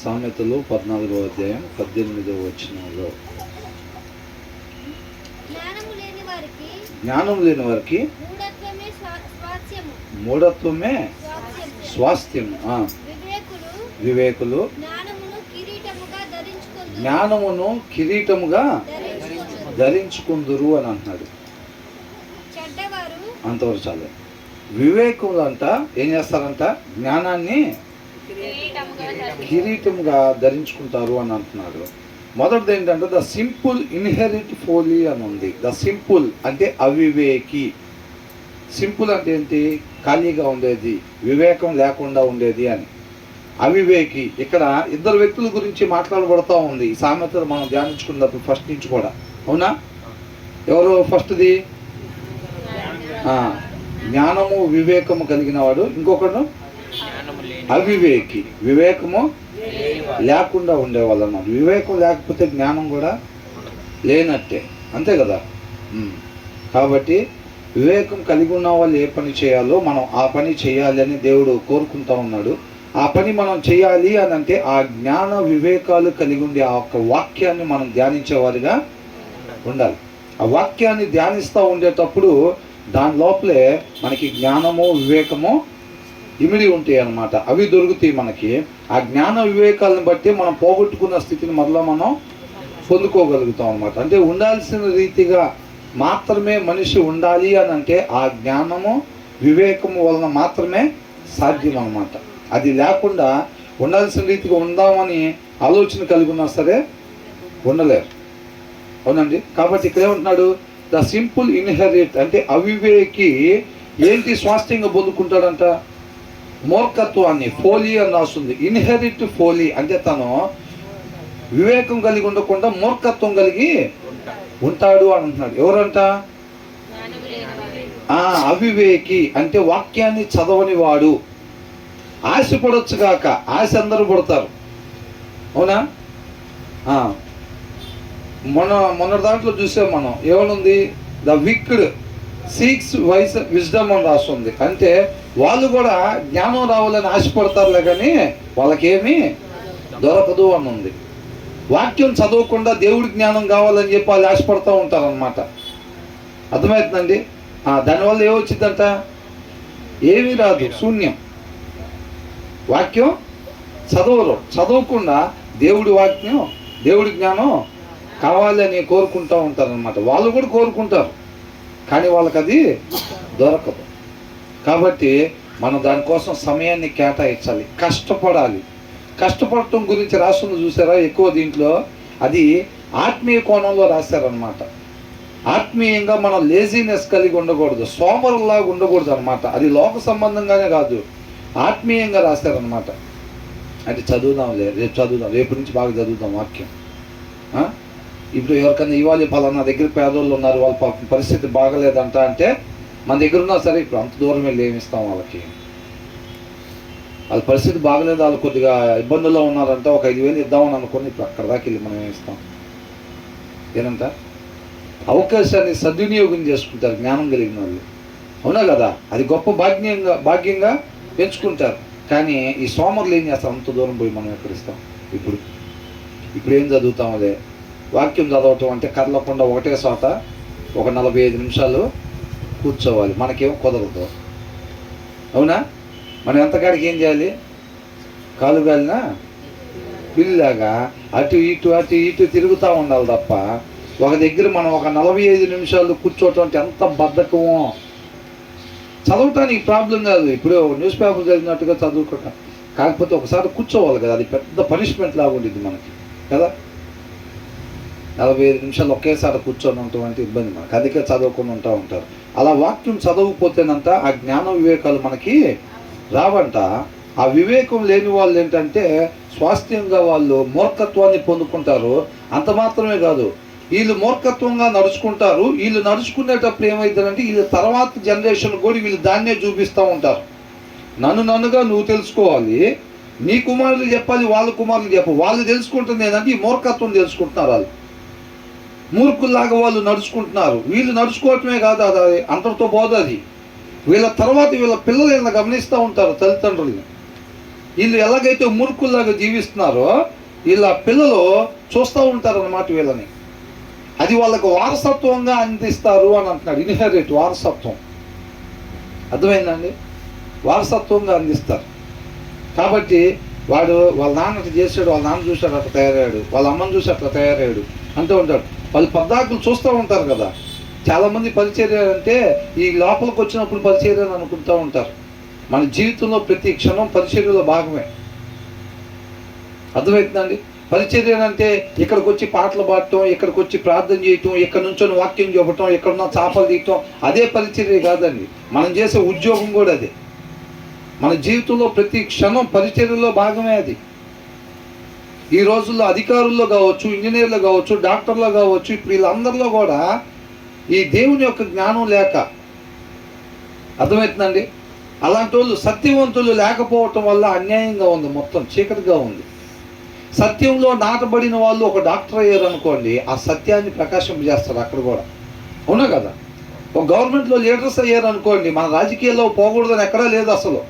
సామెతలు 14వ అధ్యాయం 18వ వచనంలో జ్ఞానం లేని వారికి మూఢత్వమే స్వాస్థ్యము. వివేకులు జ్ఞానమును కిరీటముగా ధరించుకుందురు అని అంటున్నాడు. అంతవరకు చాలు. వివేకులు అంట ఏం చేస్తారంట? జ్ఞానాన్ని కిరీటముగా ధరించుకుంటారు అని అంటున్నాడు. మొదటిది ఏంటంటే ద సింపుల్ ఇన్హెరిట్ ఫోలీ అని ఉంది. ద సింపుల్ అంటే అవివేకి. సింపుల్ అంటే ఏంటి? ఖాళీగా ఉండేది, వివేకం లేకుండా ఉండేది అని. అవివేకి ఇక్కడ ఇద్దరు వ్యక్తుల గురించి మాట్లాడబడుతూ ఉంది ఈ సామెతలు మనం ధ్యానించుకున్నప్పుడు ఫస్ట్ నుంచి కూడా. అవునా? ఎవరు ఫస్ట్ది? జ్ఞానము వివేకము కలిగిన వాడు. ఇంకొకడు అవివేకి, వివేకము లేకుండా ఉండేవాళ్ళు అన్నమాట. వివేకం లేకపోతే జ్ఞానం కూడా లేనట్టే, అంతే కదా. కాబట్టి వివేకం కలిగి ఉన్న వాళ్ళు ఏ పని చేయాలో మనం ఆ పని చేయాలి అని దేవుడు కోరుకుంటా ఉన్నాడు. ఆ పని మనం చేయాలి అని అంటే ఆ జ్ఞాన వివేకాలు కలిగి ఉండే ఆ ఒక్క వాక్యాన్ని మనం ధ్యానించేవారిగా ఉండాలి. ఆ వాక్యాన్ని ధ్యానిస్తూ ఉండేటప్పుడు దాని లోపలే మనకి జ్ఞానము వివేకము ఇమిడి ఉంటాయి అన్నమాట. అవి దొరుకుతాయి మనకి. ఆ జ్ఞాన వివేకాలను బట్టి మనం పోగొట్టుకున్న స్థితిని మరలా మనం పొందుకోగలుగుతాం అన్నమాట. అంటే ఉండాల్సిన రీతిగా మాత్రమే మనిషి ఉండాలి అని అంటే ఆ జ్ఞానము వివేకము వలన మాత్రమే సాధ్యం అన్నమాట. అది లేకుండా ఉండాల్సిన రీతిగా ఉందామని ఆలోచన కలిగి ఉన్నా సరే ఉండలేరు. అవునండి. కాబట్టి ఇక్కడ ఏమంటున్నాడు? ద సింపుల్ ఇన్హెరిట్ అంటే అవివేకి ఏంటి స్వాస్థ్యంగా పొందుకుంటాడంట? మూర్ఖత్వాన్ని. ఫోలీ అని రాస్తుంది. ఇన్హెరిట్ ఫోలీ అంటే తను వివేకం కలిగి ఉండకుండా మూర్ఖత్వం కలిగి ఉంటాడు అని అంటున్నాడు. ఎవరంట? అవివేకి అంటే వాక్యాన్ని చదవని వాడు. ఆశ పడొచ్చు కాక, ఆశ అందరూ పడతారు. అవునా? మొన్న దాంట్లో చూసాం మనం. ఏమనుంది? The wicked seeks wise wisdom అని రాస్తుంది. అంటే వాళ్ళు కూడా జ్ఞానం రావాలని ఆశపడతారులే కానీ వాళ్ళకేమీ దొరకదు అని ఉంది. వాక్యం చదవకుండా దేవుడి జ్ఞానం కావాలని చెప్పి వాళ్ళు ఆశపడుతూ ఉంటారనమాట. అర్థమవుతుందండి? దానివల్ల ఏమొచ్చిందంట? ఏమీ రాదు, శూన్యం. వాక్యం చదవరు. చదవకుండా దేవుడి వాక్యం, దేవుడి జ్ఞానం కావాలని కోరుకుంటూ ఉంటారనమాట. వాళ్ళు కూడా కోరుకుంటారు కానీ వాళ్ళకి అది దొరకదు. కాబట్టి మనం దానికోసం సమయాన్ని కేటాయించాలి, కష్టపడాలి. కష్టపడటం గురించి రాస్తుంది చూసారా ఎక్కువ దీంట్లో? అది ఆత్మీయ కోణంలో రాశారనమాట. ఆత్మీయంగా మనం లేజీనెస్ కలిగి ఉండకూడదు, సోమరులాగా ఉండకూడదు అనమాట. అది లోక సంబంధంగానే కాదు, ఆత్మీయంగా రాశారనమాట. అంటే చదువుదాంలే, రేపు చదువుదాం, రేపు నుంచి బాగా చదువుదాం వాక్యం. ఇప్పుడు ఎవరికైనా ఇవ్వాలి, పలానా దగ్గర పేదోళ్ళు ఉన్నారు, వాళ్ళ పరిస్థితి బాగలేదంట అంటే మన దగ్గర ఉన్నా సరే ఇప్పుడు అంత దూరం వెళ్ళి ఏమిస్తాం వాళ్ళకి? వాళ్ళ పరిస్థితి బాగలేదు, వాళ్ళు కొద్దిగా ఇబ్బందుల్లో ఉన్నారంటే ఒక 5,000 ఇద్దామని అనుకుని ఇప్పుడు అక్కడ దాకా వెళ్ళి మనం ఏమిస్తాం? ఏనంట? అవకాశాన్ని సద్వినియోగం చేసుకుంటారు జ్ఞానం కలిగిన వాళ్ళు. అవునా కదా? అది గొప్ప భాగ్యంగా పెంచుకుంటారు. కానీ ఈ సోమరులు ఏం చేస్తారు? అంత దూరం పోయి మనం ఎక్కడిస్తాం? ఇప్పుడు ఏం చదువుతాం? అదే వాక్యం చదవటం అంటే కదలకుండా ఒకటే చోట ఒక 45 నిమిషాలు కూర్చోవాలి. మనకేమో కుదరదు. అవునా? మనం ఎంతకాడికి ఏం చేయాలి? కాలుగాలినా బిల్లులాగా అటు ఇటు తిరుగుతూ ఉండాలి తప్ప ఒక దగ్గర మనం ఒక 45 నిమిషాలు కూర్చోవటం అంటే ఎంత బద్ధకమో. చదవటానికి ప్రాబ్లం కాదు, ఇప్పుడు న్యూస్ పేపర్ చదివినట్టుగా చదువుకోవటం. కాకపోతే ఒకసారి కూర్చోవాలి కదా, అది పెద్ద పనిష్మెంట్ లాగా ఉండిద్ది మనకి కదా. 45 నిమిషాలు ఒకేసారి కూర్చొని ఉంటామంటే ఇబ్బంది మనకి. అందుకే చదవకుండా ఉంటారు. అలా వాక్యం చదవకపోతేనంట ఆ జ్ఞాన వివేకాలు మనకి రావంట. ఆ వివేకం లేని వాళ్ళు ఏంటంటే స్వాస్థ్యంగా వాళ్ళు మూర్ఖత్వాన్ని పొందుకుంటారు. అంత మాత్రమే కాదు, వీళ్ళు మూర్ఖత్వంగా నడుచుకుంటారు. వీళ్ళు నడుచుకునేటప్పుడు ఏమవుతుందంటే వీళ్ళ తర్వాత జనరేషన్ కూడా వీళ్ళు దాన్నే చూపిస్తూ ఉంటారు. నన్నుగా నువ్వు తెలుసుకోవాలి, నీ కుమారులు చెప్పాలి, వాళ్ళ కుమారులు చెప్పాలి. వాళ్ళు తెలుసుకుంటుంది ఏంటంటే ఈ మూర్ఖత్వం తెలుసుకుంటున్నారు. వాళ్ళు మూర్ఖుల్లాగా వాళ్ళు నడుచుకుంటున్నారు. వీళ్ళు నడుచుకోవటమే కాదు, అది అంతటితో పోదు. అది వీళ్ళ తర్వాత వీళ్ళ పిల్లలు గమనిస్తూ ఉంటారు తల్లిదండ్రుల్ని. వీళ్ళు ఎలాగైతే మూర్ఖుల్లాగా జీవిస్తున్నారో వీళ్ళ పిల్లలు చూస్తూ ఉంటారు అన్నమాట వీళ్ళని. అది వాళ్ళకు వారసత్వంగా అందిస్తారు అని అంటున్నాడు. ఇన్హెరిట్, వారసత్వం. అర్థమైందండి? వారసత్వంగా అందిస్తారు. కాబట్టి వాడు వాళ్ళ నాన్న అట్లా చేశాడు, వాళ్ళ నాన్న చూశాడు అట్లా తయారయ్యాడు, వాళ్ళ అమ్మని చూసి అట్లా తయారయ్యాడు అంటూ ఉంటాడు. వాళ్ళు పద్దాకులు చూస్తూ ఉంటారు కదా. చాలామంది పరిచర్య అంటే ఈ లోపలికి వచ్చినప్పుడు పరిచర్య అని అనుకుంటూ ఉంటారు. మన జీవితంలో ప్రతి క్షణం పరిచర్యలో భాగమే. అర్థమవుతుందండి? పరిచర్య అంటే ఇక్కడికి వచ్చి పాటలు పాడటం, ఇక్కడికి వచ్చి ప్రార్థన చేయటం, ఇక్కడ నుంచొని వాక్యం చెప్పటం, ఇక్కడున్న చేపలు తీయటం, అదే పరిచర్య కాదండి. మనం చేసే ఉద్యోగం కూడా అదే. మన జీవితంలో ప్రతి క్షణం పరిచర్యలో భాగమే అది. ఈ రోజుల్లో అధికారుల్లో కావచ్చు, ఇంజనీర్లు కావచ్చు, డాక్టర్లు కావచ్చు, ఇప్పుడు వీళ్ళందరిలో కూడా ఈ దేవుని యొక్క జ్ఞానం లేక, అర్థమవుతుందండి? అలాంటి వాళ్ళు సత్యవంతులు లేకపోవటం వల్ల అన్యాయంగా ఉంది, మొత్తం చీకటిగా ఉంది. సత్యంలో నాటబడిన వాళ్ళు ఒక డాక్టర్ అయ్యారు అనుకోండి, ఆ సత్యాన్ని ప్రకాశింపజేస్తారు అక్కడ కూడా. అవునా కదా? ఒక గవర్నమెంట్లో లీడర్స్ అయ్యారు అనుకోండి, మన రాజకీయాల్లో పోకూడదని ఎక్కడా లేదు. అసలు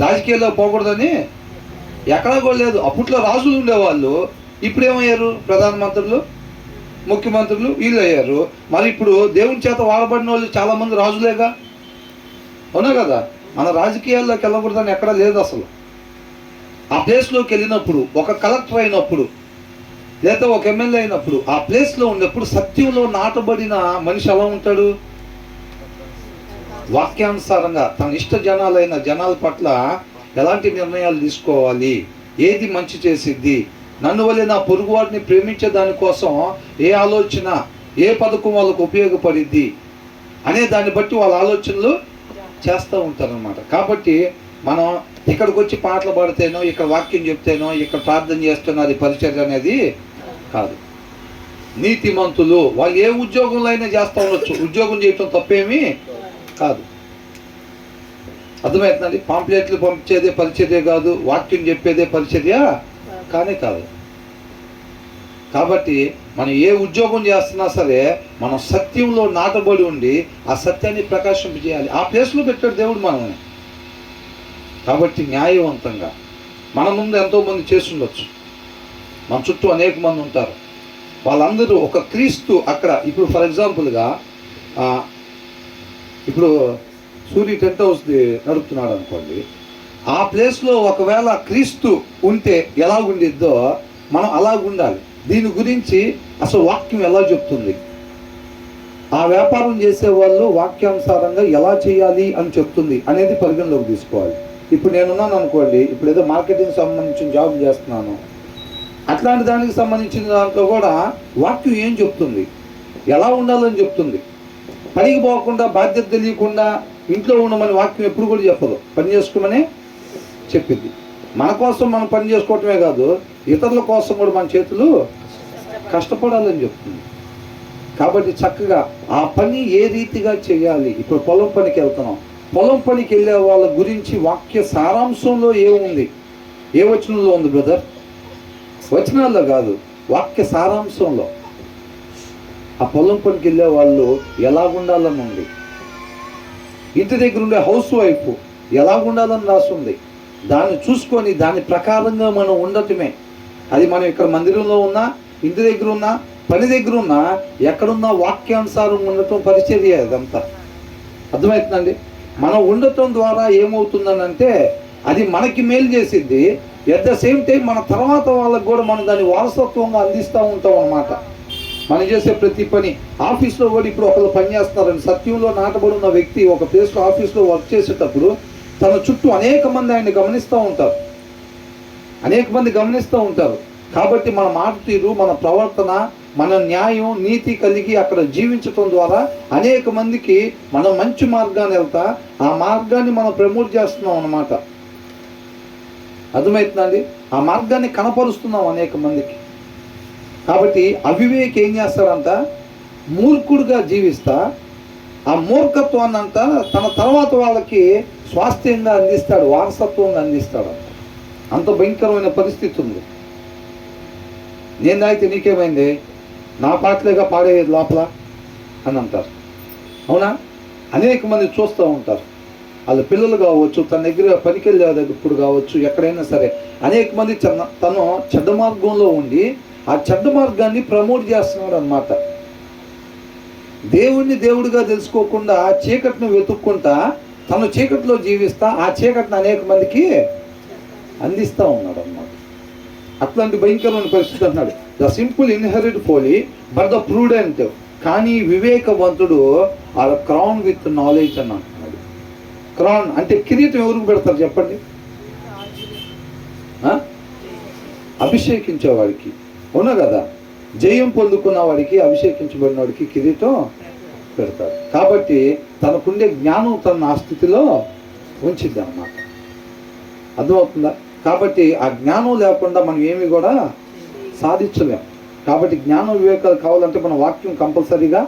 రాజకీయాల్లో పోకూడదని ఎక్కడా కూడా లేదు. అప్పట్లో రాజులు ఉండేవాళ్ళు, ఇప్పుడు ఏమయ్యారు? ప్రధానమంత్రులు, ముఖ్యమంత్రులు వీళ్ళు అయ్యారు. మరి ఇప్పుడు దేవుని చేత వాడబడిన వాళ్ళు చాలామంది రాజులేగా. అవునా కదా? మన రాజకీయాల్లోకి వెళ్ళకూడదని ఎక్కడా లేదు అసలు. ఆ ప్లేస్లోకి వెళ్ళినప్పుడు, ఒక కలెక్టర్ అయినప్పుడు, లేదా ఒక ఎమ్మెల్యే అయినప్పుడు, ఆ ప్లేస్లో ఉన్నప్పుడు సత్యంలో నాటబడిన మనిషి ఎలా ఉంటాడు? వాక్యానుసారంగా తన ఇష్ట జనాల పట్ల ఎలాంటి నిర్ణయాలు తీసుకోవాలి, ఏది మంచి చేసిద్ది, నన్ను వల్లే నా పొరుగువాడిని ప్రేమించే దానికోసం ఏ ఆలోచన, ఏ పథకం వాళ్ళకు ఉపయోగపడిద్ది అనే దాన్ని బట్టి వాళ్ళ ఆలోచనలు చేస్తూ ఉంటారనమాట. కాబట్టి మనం ఇక్కడికి వచ్చి పాటలు పాడితేనో, ఇక్కడ వాక్యం చెప్తేనో, ఇక్కడ ప్రార్థన చేస్తేనో అది పరిచర్య అనేది కాదు. నీతిమంతులు వాళ్ళు ఏ ఉద్యోగంలో అయినా చేస్తూ ఉండొచ్చు, ఉద్యోగం చేయటం తప్పేమీ కాదు. అర్థమవుతుందండి? పాంప్లెట్లు పంపించేదే పరిచర్య కాదు, వాక్యం చెప్పేదే పరిచర్య కానే కాదు. కాబట్టి మనం ఏ ఉద్యోగం చేస్తున్నా సరే మనం సత్యంలో నాటబడి ఉండి ఆ సత్యాన్ని ప్రకాశింపజేయాలి. ఆ ప్లేస్లో పెట్టాడు దేవుడు మనల్ని. కాబట్టి న్యాయవంతంగా మన ముందు ఎంతోమంది చేస్తుండొచ్చు, మన చుట్టూ అనేక మంది ఉంటారు. వాళ్ళందరూ ఒక క్రీస్తు అక్కడ, ఇప్పుడు ఫర్ ఎగ్జాంపుల్గా ఇప్పుడు సూర్య టెంట్ హౌస్ నడుపుతున్నాడు అనుకోండి, ఆ ప్లేస్లో ఒకవేళ క్రీస్తు ఉంటే ఎలా ఉండిద్దో మనం అలా ఉండాలి. దీని గురించి అసలు వాక్యం ఎలా చెప్తుంది, ఆ వ్యాపారం చేసే వాళ్ళు వాక్యానుసారంగా ఎలా చేయాలి అని చెప్తుంది అనేది పరిగణలోకి తీసుకోవాలి. ఇప్పుడు నేనున్నాను అనుకోండి, ఇప్పుడు ఏదో మార్కెటింగ్ సంబంధించిన జాబ్ చేస్తున్నాను, అట్లాంటి దానికి సంబంధించిన దాంట్లో కూడా వాక్యం ఏం చెప్తుంది, ఎలా ఉండాలని చెప్తుంది. పనికి పోకుండా, బాధ్యత తెలియకుండా ఇంట్లో ఉండమని వాక్యం ఎప్పుడు కూడా చెప్పదు, పని చేసుకోమని చెప్పింది. మన కోసం మనం పని చేసుకోవటమే కాదు, ఇతరుల కోసం కూడా మన చేతులు కష్టపడాలని చెప్తుంది. కాబట్టి చక్కగా ఆ పని ఏ రీతిగా చేయాలి. ఇప్పుడు పొలం పనికి వెళ్తున్నాం, పొలం పనికి వెళ్ళే వాళ్ళ గురించి వాక్య సారాంశంలో ఏముంది, ఏ వచనంలో ఉంది బ్రదర్? వచనాల్లో కాదు, వాక్య సారాంశంలో ఆ పొలం పనికి వెళ్ళే వాళ్ళు ఎలాగుండాలని ఉంది. ఇంటి దగ్గర ఉండే హౌస్ వైఫ్ ఎలాగుండాలని రాస్తుంది. దాన్ని చూసుకొని దాని ప్రకారంగా మనం ఉండటమే. అది మనం ఇక్కడ మందిరంలో ఉన్నా, ఇంటి దగ్గర ఉన్నా, పని దగ్గర ఉన్నా, ఎక్కడున్నా వాక్యానుసారం ఉండటం పరిచర్య. అదంతా అర్థమవుతుందండి? మనం ఉండటం ద్వారా ఏమవుతుందని అంటే అది మనకి మేలు చేసిద్ది. ఎట్ ద సేమ్ టైం మన తర్వాత వాళ్ళకు కూడా మనం దాన్ని వారసత్వంగా అందిస్తూ ఉంటాం అన్నమాట. మనం చేసే ప్రతి పని, ఆఫీస్లో కూడా ఇప్పుడు ఒకళ్ళు పని చేస్తున్నారండి, సత్యంలో నాటబడి ఉన్న వ్యక్తి ఒక ప్లేస్లో ఆఫీస్లో వర్క్ చేసేటప్పుడు తన చుట్టూ అనేక మంది ఆయన్ని గమనిస్తూ ఉంటారు, అనేక మంది గమనిస్తూ ఉంటారు. కాబట్టి మన మాట తీరు, మన ప్రవర్తన, మన న్యాయం, నీతి కలిగి అక్కడ జీవించటం ద్వారా అనేక మందికి మనం మంచి మార్గాన్ని వెళ్తా ఆ మార్గాన్ని మనం ప్రమోట్ చేస్తున్నాం అన్నమాట. అర్థమవుతుందండి? ఆ మార్గాన్ని కనపరుస్తున్నాం అనేక మందికి. కాబట్టి అవివేక్ ఏం చేస్తాడంట, మూర్ఖుడుగా జీవిస్తా ఆ మూర్ఖత్వాన్ని అంతా తన తర్వాత వాళ్ళకి స్వాస్థ్యంగా అందిస్తాడు, వారసత్వంగా అందిస్తాడు. అంత భయంకరమైన పరిస్థితి ఉంది. నేను తాగితే నీకేమైంది, నా పాటలేగా పాడేది లోపల అని అంటారు. అవునా? అనేక మంది చూస్తూ ఉంటారు. వాళ్ళ పిల్లలు కావచ్చు, తన దగ్గర పనికి వెళ్ళేటప్పుడు కావచ్చు, ఎక్కడైనా సరే అనేక మంది తను చెడ్డ మార్గంలో ఉండి ఆ చెడ్డ మార్గాన్ని ప్రమోట్ చేస్తున్నాడు అన్నమాట. దేవుణ్ణి దేవుడిగా తెలుసుకోకుండా చీకటిని వెతుక్కుంటా తను చీకటిలో జీవిస్తా ఆ చీకటిని అనేక మందికి అందిస్తూ ఉన్నాడు అన్నమాట. అట్లాంటి భయంకరమైన పరిస్థితి అంటున్నాడు. The simple inherit Foley but the prudent, కానీ వివేకవంతుడు ఆర్ క్రౌన్ విత్ నాలెడ్జ్ అని అంటున్నాడు. క్రౌన్ అంటే కిరీటం ఎవరికి పెడతారు చెప్పండి? అభిషేకించేవాడికి, అవునా కదా? జయం పొందుకున్న వాడికి, అభిషేకించబడిన వాడికి కిరీటం పెడతాడు. కాబట్టి తనకుండే జ్ఞానం తన ఆ స్థితిలో ఉంచిద్ది అన్నమాట. అర్థమవుతుందా? కాబట్టి ఆ జ్ఞానం లేకుండా మనం ఏమి కూడా సాధించలేం. కాబట్టి జ్ఞానం వివేకాలు కావాలంటే మన వాక్యం కంపల్సరీగా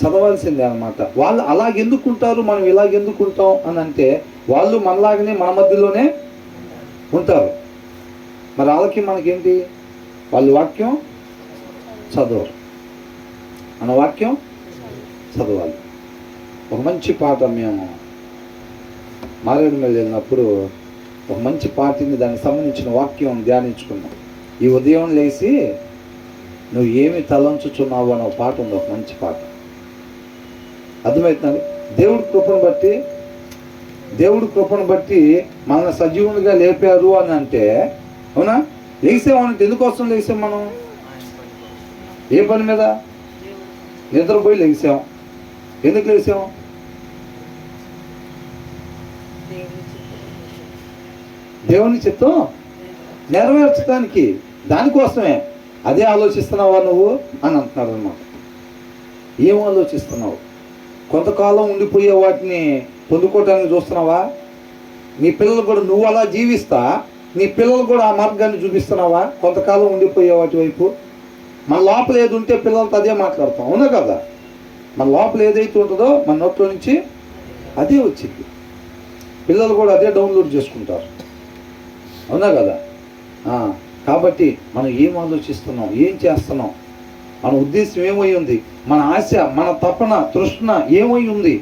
చదవాల్సిందే అన్నమాట. వాళ్ళు అలాగెందుకుంటారు, మనం ఇలాగెందుకుంటాం అని అంటే వాళ్ళు మనలాగనే మన మధ్యలోనే ఉంటారు. మరి వాళ్ళకి మనకేంటి? వాళ్ళు వాక్యం చదవరు, మన వాక్యం చదవాలి. ఒక మంచి పాట మేము మారేడుమల్లి వెళ్ళినప్పుడు ఒక మంచి పాటని దానికి సంబంధించిన వాక్యం ధ్యానించుకున్నాం. ఈ ఉదయం లేచి నువ్వు ఏమి తలంచుచున్నావు అనే ఒక పాట ఉంది, ఒక మంచి పాట. అర్థమవుతుంది? దేవుడి కృపను బట్టి మన సజీవునిగా లేపారు అని అంటే, అవునా? లేసామనంటే ఎందుకోసం లేసాం మనం? ఏ పని మీద? నిద్రపోయి లేచాం. ఎందుకు లేచాం? దేవుని చిత్తం నెరవేర్చడానికి, దానికోసమే. అదే ఆలోచిస్తున్నావా నువ్వు అని అంటున్నారు అన్నమాట. ఏం ఆలోచిస్తున్నావు? కొంతకాలం ఉండిపోయే వాటిని పొందుకోవటానికి చూస్తున్నావా? నీ పిల్లలు కూడా నువ్వు అలా జీవిస్తా నీ పిల్లలు కూడా ఆ మార్గాన్ని చూపిస్తున్నావా? కొంతకాలం ఉండిపోయే వాటి వైపు. మన లోపల ఏది ఉంటే పిల్లలతో అదే మాట్లాడతాం, అవునా కదా? మన లోపల ఏదైతే ఉంటుందో మన నోట్లో నుంచి అదే వచ్చింది. పిల్లలు కూడా అదే డౌన్లోడ్ చేసుకుంటారు, అవునా కదా? కాబట్టి మనం ఏం ఆలోచిస్తున్నాం, ఏం చేస్తున్నాం, మన ఉద్దేశం ఏమై ఉంది, మన ఆశ, మన తపన, తృష్ణ ఏమై ఉంది,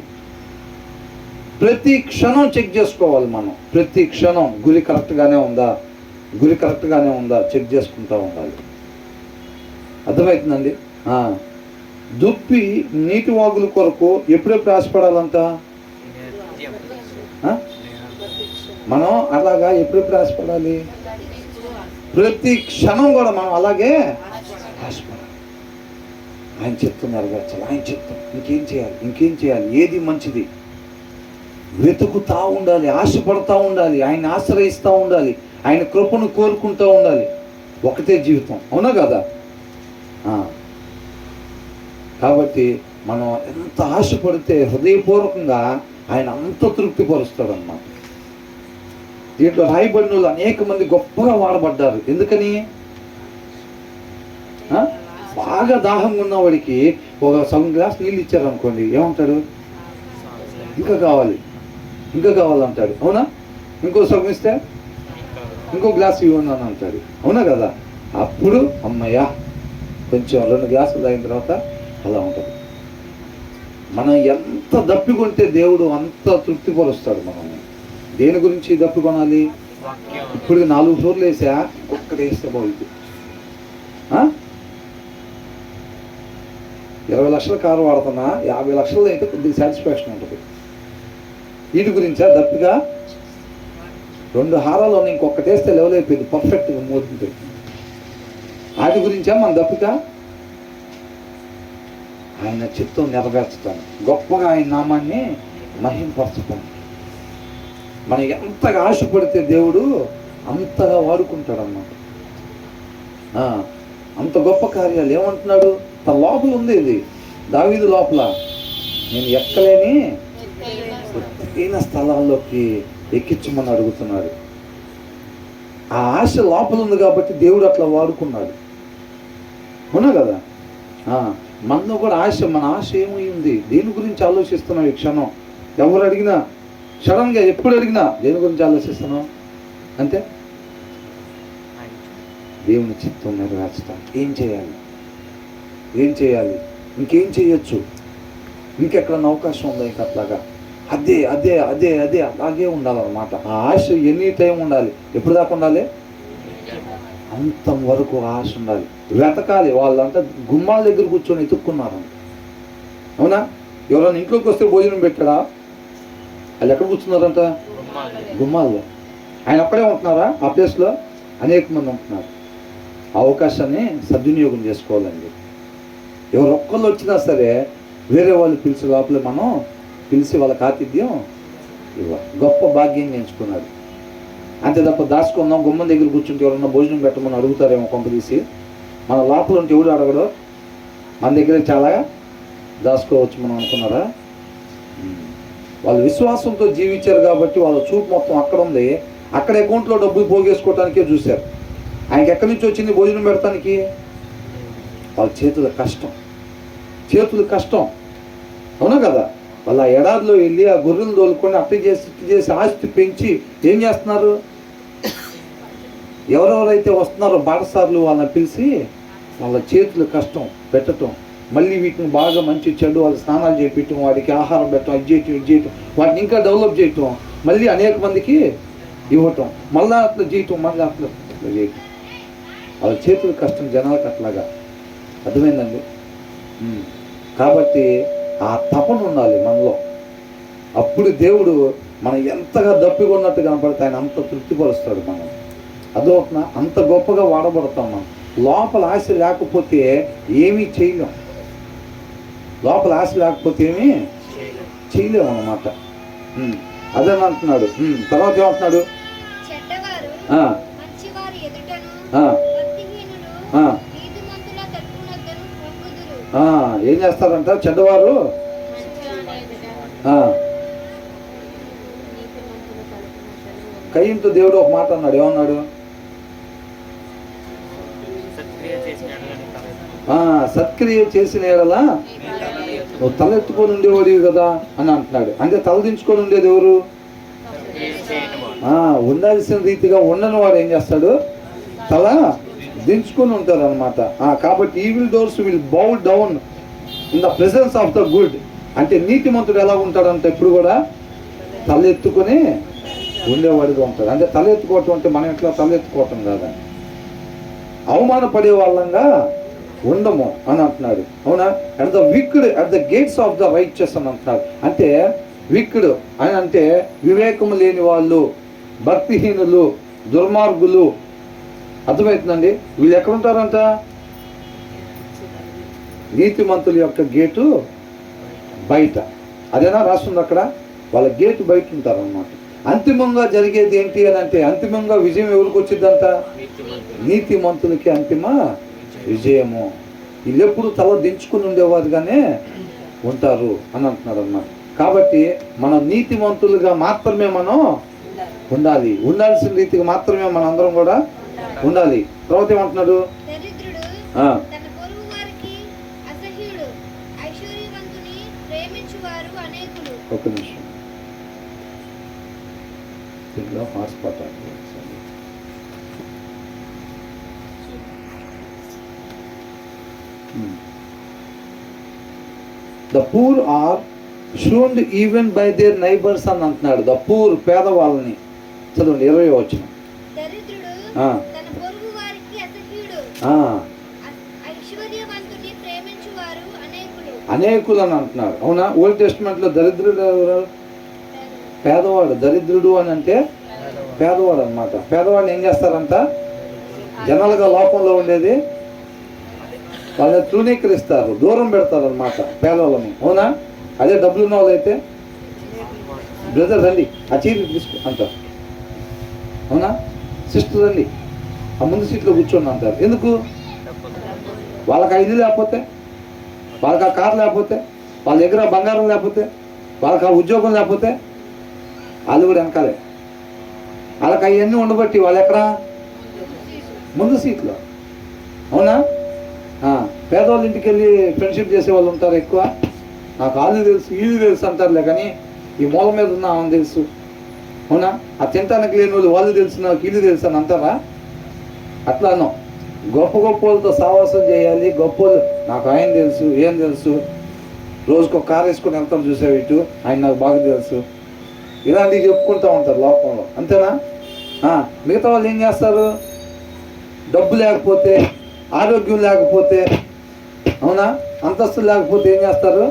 ప్రతి క్షణం చెక్ చేసుకోవాలి మనం. ప్రతి క్షణం గురి కరెక్ట్గానే ఉందా చెక్ చేసుకుంటూ ఉండాలి. అర్థమవుతుందండి? దుప్పి నీటి వాగుల కొరకు ఎప్పుడెప్పుడు ఆశపడాలంట? మనం అలాగా ఎప్పుడెప్పుడు ఆశపడాలి? ప్రతి క్షణం కూడా మనం అలాగే ఆశపడాలి. ఆయన చిత్తం నెరవేర్చాలి, ఆయన చిత్తం. ఇంకేం చేయాలి, ఏది మంచిది వెతుకుతూ ఉండాలి, ఆశపడతా ఉండాలి, ఆయన ఆశ్రయిస్తూ ఉండాలి, ఆయన కృపను కోరుకుంటూ ఉండాలి. ఒకటే జీవితం, అవునా కదా? కాబట్టి మనం ఎంత ఆశపడితే హృదయపూర్వకంగా ఆయన అంత తృప్తిపరుస్తాడు అన్నమాట. దీంట్లో రాయబడిన వాళ్ళు అనేక మంది గొప్పగా వాడబడ్డారు. ఎందుకని? బాగా దాహంగా ఉన్నవాడికి ఒక సగం గ్లాస్ నీళ్ళు ఇచ్చారనుకోండి, ఏమంటాడు? ఇంకా కావాలంటాడు, అవునా? ఇంకో సగం ఇస్తే ఇంకో గ్లాస్ ఇవ్వండి అని అంటాడు, అవునా కదా? అప్పుడు అమ్మయ్యా కొంచెం 2 గ్లాసులు తాగిన తర్వాత అలా ఉంటుంది. మనం ఎంత దప్పికొంటే దేవుడు అంత తృప్తిపరుస్తాడు మనల్ని. దేని గురించి దప్పికొనాలి? ఇప్పుడు 4 ఫ్లోర్లు వేసా, ఒక్కటి వేస్తే బాగుంది. 20 లక్షల కారు వాడుతున్నా, 50 లక్షలు అయితే కొద్దిగా సాటిస్ఫాక్షన్ ఉంటుంది. వీటి గురించా దప్పిగా? 2 హారాలు ఇంకొకటి వేస్తే లెవెల్ అయిపోయింది, పర్ఫెక్ట్గా మోతుంది. వాటి గురించా మన దప్పిక? ఆయన చిత్తం నెరవేర్చుతాను, గొప్పగా ఆయన నామాన్ని మహింపరచుతాను. మనం ఎంతగా ఆశపడితే దేవుడు అంతగా వాడుకుంటాడు అన్నమాట. అంత గొప్ప కార్యాలు. ఏమంటున్నాడు? తన లోపల ఉంది, ఇది దావీదు లోపల, నేను ఎక్కలేని ఎత్తైన స్థలాల్లోకి ఎక్కించమని అడుగుతున్నాడు. ఆ ఆశ లోపల ఉంది కాబట్టి దేవుడు అట్లా వాడుకున్నాడు, అవునా కదా? మనలో కూడా ఆశ, మన ఆశ ఏమై ఉంది, దేని గురించి ఆలోచిస్తున్నాం ఈ క్షణం? ఎవరు అడిగినా, సడన్గా ఎప్పుడు అడిగినా దేని గురించి ఆలోచిస్తున్నాం అంటే దేవుని చిత్తం నెరవేర్చుతాం. ఏం చేయాలి? ఇంకేం చేయొచ్చు? ఇంకెక్కడన్నా అవకాశం ఉందా? ఇంక అట్లాగా అదే అదే అదే అదే అలాగే ఉండాలన్నమాట. ఆ ఆశ ఎనీ టైం ఉండాలి. ఎప్పుడు దాకా ఉండాలి? అంతం వరకు ఆశ ఉండాలి. వెతకాలి. వాళ్ళంతా గుమ్మాల దగ్గర కూర్చొని ఎత్తుక్కున్నారంట. అవునా? ఎవరైనా ఇంట్లోకి వస్తే భోజనం పెట్టాడా? వాళ్ళు ఎక్కడ కూర్చున్నారంట? గుమ్మాల్లో. ఆయన ఒక్కడే ఉంటున్నారా ఆ ప్లేస్లో? అనేక మంది ఉంటున్నారు. అవకాశాన్ని సద్వినియోగం చేసుకోవాలండి. ఎవరు ఒక్కళ్ళు వచ్చినా సరే వేరే వాళ్ళు పిలిచి లోపల మనం పిలిచి వాళ్ళకి ఆతిథ్యం ఇవ్వాలి. గొప్ప భాగ్యం ఎంచుకున్నాడు. అంతే తప్ప దాచుకుందాం గుమ్మం దగ్గర కూర్చుంటే ఎవరన్నా భోజనం పెట్టమని అడుగుతారేమో కొంపదీసి. మన లోపల ఉంటే ఎవడు అడగడు. మన దగ్గర చాలా దాచుకోవచ్చు మనం అనుకున్నారా? వాళ్ళు విశ్వాసంతో జీవించారు కాబట్టి వాళ్ళ చూపు మొత్తం అక్కడ ఉంది. అక్కడ అకౌంట్లో డబ్బులు పోగేసుకోవటానికే చూశారు. ఆయనకి ఎక్కడి నుంచి వచ్చింది భోజనం పెడతానికి? వాళ్ళ చేతుల కష్టం. చేతులు కష్టం. అవునా కదా? వాళ్ళ ఎడారిలో వెళ్ళి ఆ గొర్రెలు తోలుకొని అట్టు చేసి ఆస్తి పెంచి ఏం చేస్తున్నారు? ఎవరెవరైతే వస్తున్నారో బాటసార్లు వాళ్ళని పిలిచి వాళ్ళ చేతులు కష్టం పెట్టడం, మళ్ళీ వీటిని బాగా మంచి చెడు వాళ్ళు స్నానాలు చేయించడం, వాడికి ఆహారం పెట్టడం, ఇది చేయటం, వాటిని ఇంకా డెవలప్ చేయటం, మళ్ళీ అనేక మందికి ఇవ్వటం, మళ్ళీ అట్లా చేయటం, మళ్ళీ అట్లా చేయటం. వాళ్ళ చేతులు కష్టం జనాలకు అట్లాగా. అర్థమైందండి? కాబట్టి ఆ తపన ఉండాలి మనలో. అప్పుడు దేవుడు మనం ఎంతగా దప్పిగా ఉన్నట్టు కనపడితే ఆయన అంత తృప్తిపరుస్తాడు మనం. అదొక అంత గొప్పగా వాడబడతాం మనం. లోపల ఆశ లేకపోతే ఏమీ చేయలేం. లోపల ఆశ లేకపోతే ఏమీ చేయలేము అన్నమాట. అదే అంటున్నాడు. తర్వాత ఏమంటున్నాడు? ఏం చేస్తారంట చెడ్డవారు? కయ్యంతో దేవుడు ఒక మాట అన్నాడు. ఏమన్నాడు? సత్క్రియ చేసిన ఎడలా నువ్వు తలెత్తుకొని ఉండేవాడివి కదా అని అంటున్నాడు. అంటే తలదించుకొని ఉండేది ఎవరు? ఉండాల్సిన రీతిగా ఉండని వాడు ఏం చేస్తాడు? తల దించుకొని ఉంటారు అనమాట. కాబట్టి evil doors will bow down in the presence of the good. అంటే నీతిమంతుడు ఎలా ఉంటాడంటే ఎప్పుడు కూడా తలెత్తుకొని ఉండేవాడిగా ఉంటాడు. అంటే తలెత్తుకోవటం అంటే మనం ఎట్లా తలెత్తుకోవటం కాదా, అవమానపడే వాళ్ళంగా ఉండము అని అంటున్నాడు. అవునా? And the wicked at the gates of the righteous అని అంటున్నాడు. అంటే విక్డ్ అని అంటే వివేకము లేని వాళ్ళు, భక్తిహీనులు, దుర్మార్గులు. అర్థమవుతుందండి? వీళ్ళు ఎక్కడుంటారంట? నీతిమంతుల యొక్క గేటు బయట. అదేనా రాస్తుంది అక్కడ? వాళ్ళ గేటు బయట ఉంటారన్నమాట. అంతిమంగా జరిగేది ఏంటి అని అంటే, అంతిమంగా విజయం ఎవరికి వచ్చిందంట? నీతిమంతులకి అంతిమ విజయము. వీళ్ళు ఎప్పుడు తల దించుకుని ఉండేవారుగానే ఉంటారు అని అంటున్నారు అన్నమాట. కాబట్టి మనం నీతిమంతులుగా మాత్రమే మనం ఉండాలి. ఉండాల్సిన రీతిగా మాత్రమే మనం అందరం కూడా ఉండాలి. తర్వాత ఏమంటున్నాడు? ఒక నిమిషం దీంట్లో hotspot. The poor are shunned even by their neighbours అని అంటున్నాడు. ద పూర్ పేదవాళ్ళని. చదవండి 20వ వచనం. అనేకులు అని అంటున్నాడు. అవునా? ఓల్డ్ టెస్టిమెంట్ లో దరిద్రుడు ఎవరు? పేదవాడు. దరిద్రుడు అని అంటే పేదవాడు అనమాట. పేదవాడిని ఏం చేస్తారంట? జనాలుగా లోకంలో ఉండేది వాళ్ళని తృణీకరిస్తారు, దూరం పెడతారు అనమాట పేదవాళ్ళని. అవునా? అదే డబ్బులు ఉన్న వాళ్ళు అయితే బ్రదర్ రండి ఆ చీర తీసుకో అంటారు. అవునా? సిస్టర్ రండి ఆ ముందు సీట్లో కూర్చోండి అంటారు. ఎందుకు? వాళ్ళకి ఆ ఇల్లు లేకపోతే, వాళ్ళకి ఆ కారు లేకపోతే, వాళ్ళ దగ్గర బంగారం లేకపోతే, వాళ్ళకి ఆ ఉద్యోగం లేకపోతే వాళ్ళు కూడా వెనకాలే. వాళ్ళకి అవన్నీ ఉండబట్టి వాళ్ళు ఎక్కడ? ముందు సీట్లో. అవునా? పేదవాళ్ళ ఇంటికి వెళ్ళి ఫ్రెండ్షిప్ చేసే వాళ్ళు ఉంటారు ఎక్కువ. నాకు వాళ్ళు తెలుసు వీళ్ళు తెలుసు అంటారులే, కానీ ఈ మూల మీద ఉన్న ఆమె తెలుసు. అవునా? ఆ తింటానికి లేని వాళ్ళు వాళ్ళు తెలుసు, నాకు వీళ్ళు తెలుసు అని అంటారా? అట్లానో గొప్ప గొప్ప వాళ్ళతో సావాసం చేయాలి. గొప్ప నాకు ఆయన తెలుసు, ఏం తెలుసు. రోజుకు ఒక కారు వేసుకొని వెళ్తారు చూసావు ఇటు, ఆయన నాకు బాగా తెలుసు, ఇలాంటివి చెప్పుకుంటూ ఉంటారు లోకంలో, అంతేనా? మిగతా వాళ్ళు ఏం చేస్తారు? డబ్బు లేకపోతే, ఆరోగ్యం లేకపోతే, అవునా, అంతస్తు లేకపోతే ఏం చేస్తారు?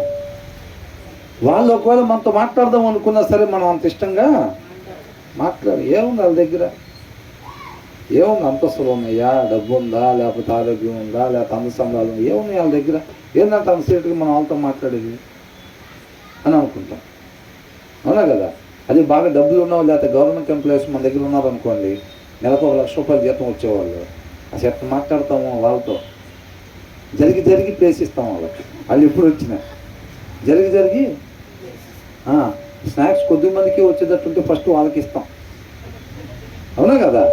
వాళ్ళు ఒకవేళ మనతో మాట్లాడదాం అనుకున్నా సరే మనం అంత ఇష్టంగా మాట్లాడు. ఏముంది వాళ్ళ దగ్గర? ఏముంది? అంతస్తులు ఉన్నాయా, డబ్బు ఉందా, లేకపోతే ఆరోగ్యం ఉందా, లేకపోతే అందసందాలు ఏమున్నాయి వాళ్ళ దగ్గర? ఏంటంటే అంత సేటుగా మనం వాళ్ళతో మాట్లాడేది అని అనుకుంటాం, అవునా కదా? అది బాగా డబ్బులు ఉన్నావు, లేకపోతే గవర్నమెంట్ ఎంప్లాయీస్ మన దగ్గర ఉన్నారనుకోండి, నెలకు 1,00,000 రూపాయలు జీతం వచ్చేవాళ్ళు, అసలు ఎట్లా మాట్లాడతాము వాళ్ళతో? జరిగి ప్లేసిస్తాం వాళ్ళకి. వాళ్ళు ఎప్పుడు వచ్చినా జరిగి స్నాక్స్ కొద్ది మందికి వచ్చేటట్టుంటే ఫస్ట్ వాళ్ళకి ఇస్తాం, అవునా కదా?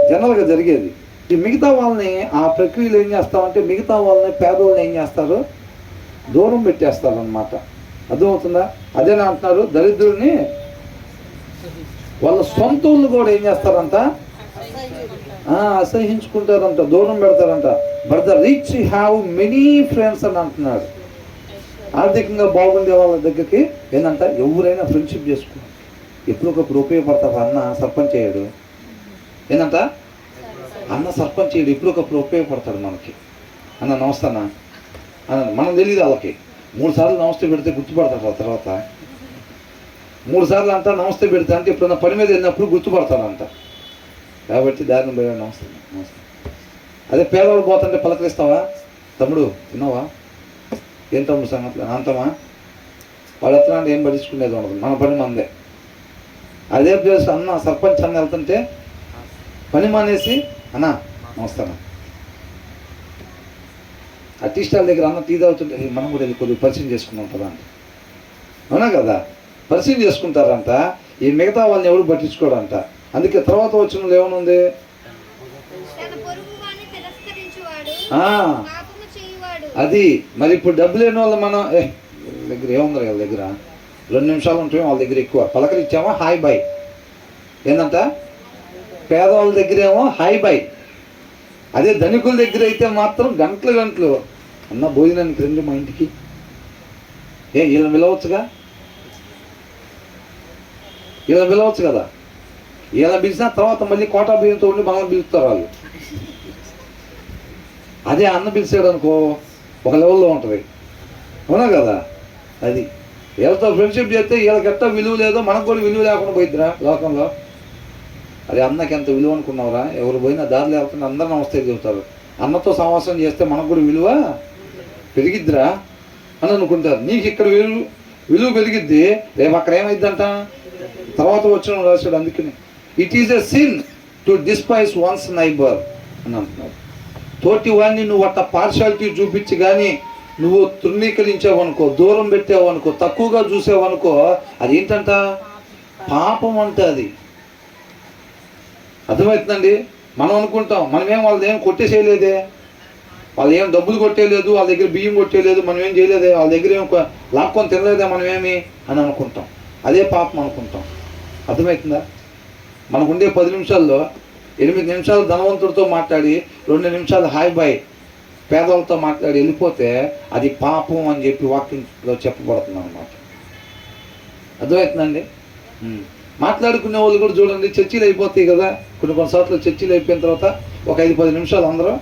జనరల్గా జరిగేది. ఈ మిగతా వాళ్ళని ఆ ప్రక్రియలు ఏం చేస్తామంటే, మిగతా వాళ్ళని, పేదవాళ్ళని ఏం చేస్తారు? దూరం పెట్టేస్తారు అన్నమాట. అర్థమవుతుందా? అదేనా అంటున్నారు, దరిద్రుడిని వాళ్ళ సొంత వాళ్ళు కూడా ఏం చేస్తారంట? అసహించుకుంటారంట, దూరం పెడతారంట. But the rich have many friends అని అంటున్నాడు. ఆర్థికంగా బాగుండే వాళ్ళ దగ్గరికి ఏంటంట, ఎవరైనా ఫ్రెండ్షిప్ చేసుకున్నారు, ఎప్పుడొకప్పుడు ఉపయోగపడతారు. అన్న సర్పంచ్ అయ్యాడు, ఏంటంట, అన్న సర్పంచ్ అయ్యాడు, ఎప్పుడొకప్పుడు ఉపయోగపడతాడు మనకి. అన్న నమస్తేనా అన్న, మనం తెలియదు వాళ్ళకి. 3 సార్లు నమస్తే పెడితే గుర్తుపడతాడు. ఆ తర్వాత 3 సార్లు అంట నమస్తే పెడితే అంటే ఎప్పుడన్నా పని మీద వెళ్ళినప్పుడు గుర్తుపడతాడంట. కాబట్టి దారిని పోయాడు, నమస్తే నమస్తే. అదే పేదవాళ్ళు పోతుంటే పలకరిస్తావా, తమ్ముడు తిన్నావా, ఏం తమ్ముడు సంగతులు అంతమా, వాళ్ళు ఎట్లా అంటే ఏం పట్టించుకునేది ఉండదు, మన పని మందే. అదే ప్లేస్ అన్న సర్పంచ్ అన్న వెళ్తుంటే పని మానేసి అన్నా నమస్తాను. ఆ టీ స్టాల్ దగ్గర అన్న టీ తాగుతుంటే మనం కూడా వెళ్ళి కొద్దిగా పరిచయం చేసుకున్నాం కదా అంట, అవునా కదా? పరిచయం చేసుకుంటారంట. ఈ మిగతా వాళ్ళని ఎవరు పట్టించుకోడంట. అందుకే తర్వాత వచ్చిన వాళ్ళు ఏమనుంది, అది. మరి ఇప్పుడు డబ్బు లేని వాళ్ళు మనం దగ్గర ఏముంది, వాళ్ళ దగ్గర 2 నిమిషాలు ఉంటాయి, వాళ్ళ దగ్గర ఎక్కువ పలకరిచ్చామా హాయ్ బాయ్. ఏంటంట, పేదవాళ్ళ దగ్గర ఏమో హాయ్ బాయ్. అదే ధనికుల దగ్గర అయితే మాత్రం గంటలు అన్న భోజనానికి రండి మా ఇంటికి, వీళ్ళని పిలవచ్చుగా, వీళ్ళని పిలవచ్చు కదా. వీళ్ళని పిలిచిన తర్వాత మళ్ళీ కోటా బియ్యంతో ఉండి మనల్ని పిలుస్తారు వాళ్ళు. అదే అన్న పిలిచాడు అనుకో, ఒక లెవెల్లో ఉంటుంది, అవునా కదా? అది వీళ్ళతో ఫ్రెండ్షిప్ చేస్తే వీళ్ళకి ఎట్ట విలువ లేదో మనకు కూడా విలువ లేకుండా పోయిద్దిరా లోకంలో. అది అన్నకి ఎంత విలువ అనుకున్నావురా? ఎవరు పోయినా దారిలో వెళ్తున్నా అందరూ నమస్తే చెబుతారు. అన్నతో సమావేశం చేస్తే మనకు కూడా విలువ పెరిగిద్దిరా అని అనుకుంటారు. నీకు ఇక్కడ విలువ పెరిగిద్ది, రేపు అక్కడ ఏమైద్దంట, తర్వాత వచ్చిన రాశాడు. అందుకని it is a sin to despise once neighbour అని అంటున్నారు. తోటి వాడిని నువ్వు అట్ట పార్షాలిటీ చూపించి కానీ నువ్వు తృణీకరించావనుకో, దూరం పెట్టావనుకో, తక్కువగా చూసావనుకో, అది ఏంటంట, పాపం అంటే అది. అర్థమవుతుందండి? మనం అనుకుంటాం మనమేం వాళ్ళది ఏం కొట్టేసేయలేదే, వాళ్ళు ఏం డబ్బులు కొట్టేయలేదు, వాళ్ళ దగ్గర బియ్యం కొట్టేయలేదు, మనం ఏం చేయలేదే, వాళ్ళ దగ్గర ఏం లాక్కొని తినలేదే మనమేమి అని అనుకుంటాం. అదే పాపం అనుకుంటాం. అర్థమవుతుందా? మనకు ఉండే 10 నిమిషాల్లో 8 నిమిషాలు ధనవంతుడితో మాట్లాడి 2 నిమిషాలు హాయ్ బాయ్ పేదలతో మాట్లాడి వెళ్ళిపోతే అది పాపం అని చెప్పి వాక్యంలో చెప్పబడుతుంది అన్నమాట. అర్థమవుతుందండి? మాట్లాడుకునే వాళ్ళు కూడా చూడండి, చర్చీలు అయిపోతాయి కదా, కొన్ని సార్లు చర్చీలు అయిపోయిన తర్వాత ఒక 5-10 నిమిషాలు అందరూ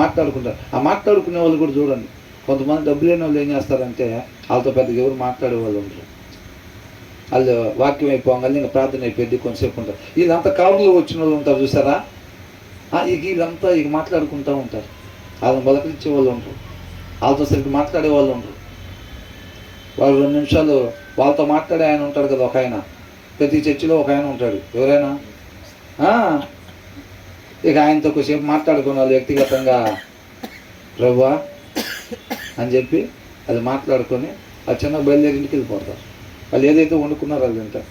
మాట్లాడుకుంటారు. ఆ మాట్లాడుకునే వాళ్ళు కూడా చూడండి, కొంతమంది డబ్బు లేని వాళ్ళు ఏం చేస్తారంటే వాళ్ళతో పెద్దగా ఎవరు మాట్లాడే వాళ్ళు ఉంటారు. వాళ్ళు వాక్యం అయిపోగానే ఇంకా ప్రార్థన అయిపోయింది, కొంతసేపు ఉంటారు. వీళ్ళంతా కారులో వచ్చిన వాళ్ళు ఉంటారు చూసారా, వీళ్ళంతా ఇక మాట్లాడుకుంటూ ఉంటారు. వాళ్ళని బలకరించే వాళ్ళు ఉంటారు, వాళ్ళతో సరిగ్గా మాట్లాడే వాళ్ళు ఉంటారు. వాళ్ళు 2 నిమిషాలు వాళ్ళతో మాట్లాడే ఆయన ఉంటాడు కదా, ఒక ఆయన, ప్రతి చర్చిలో ఒక ఆయన ఉంటాడు. ఎవరైనా ఇక ఆయనతో కొద్దిసేపు మాట్లాడుకున్న వాళ్ళు వ్యక్తిగతంగా ప్రభువా అని చెప్పి అది మాట్లాడుకొని ఆ చిన్న బయలుదేరి ఇంటికి వెళ్ళిపోతారు. వాళ్ళు ఏదైతే వండుకున్నారో అది తింటారు.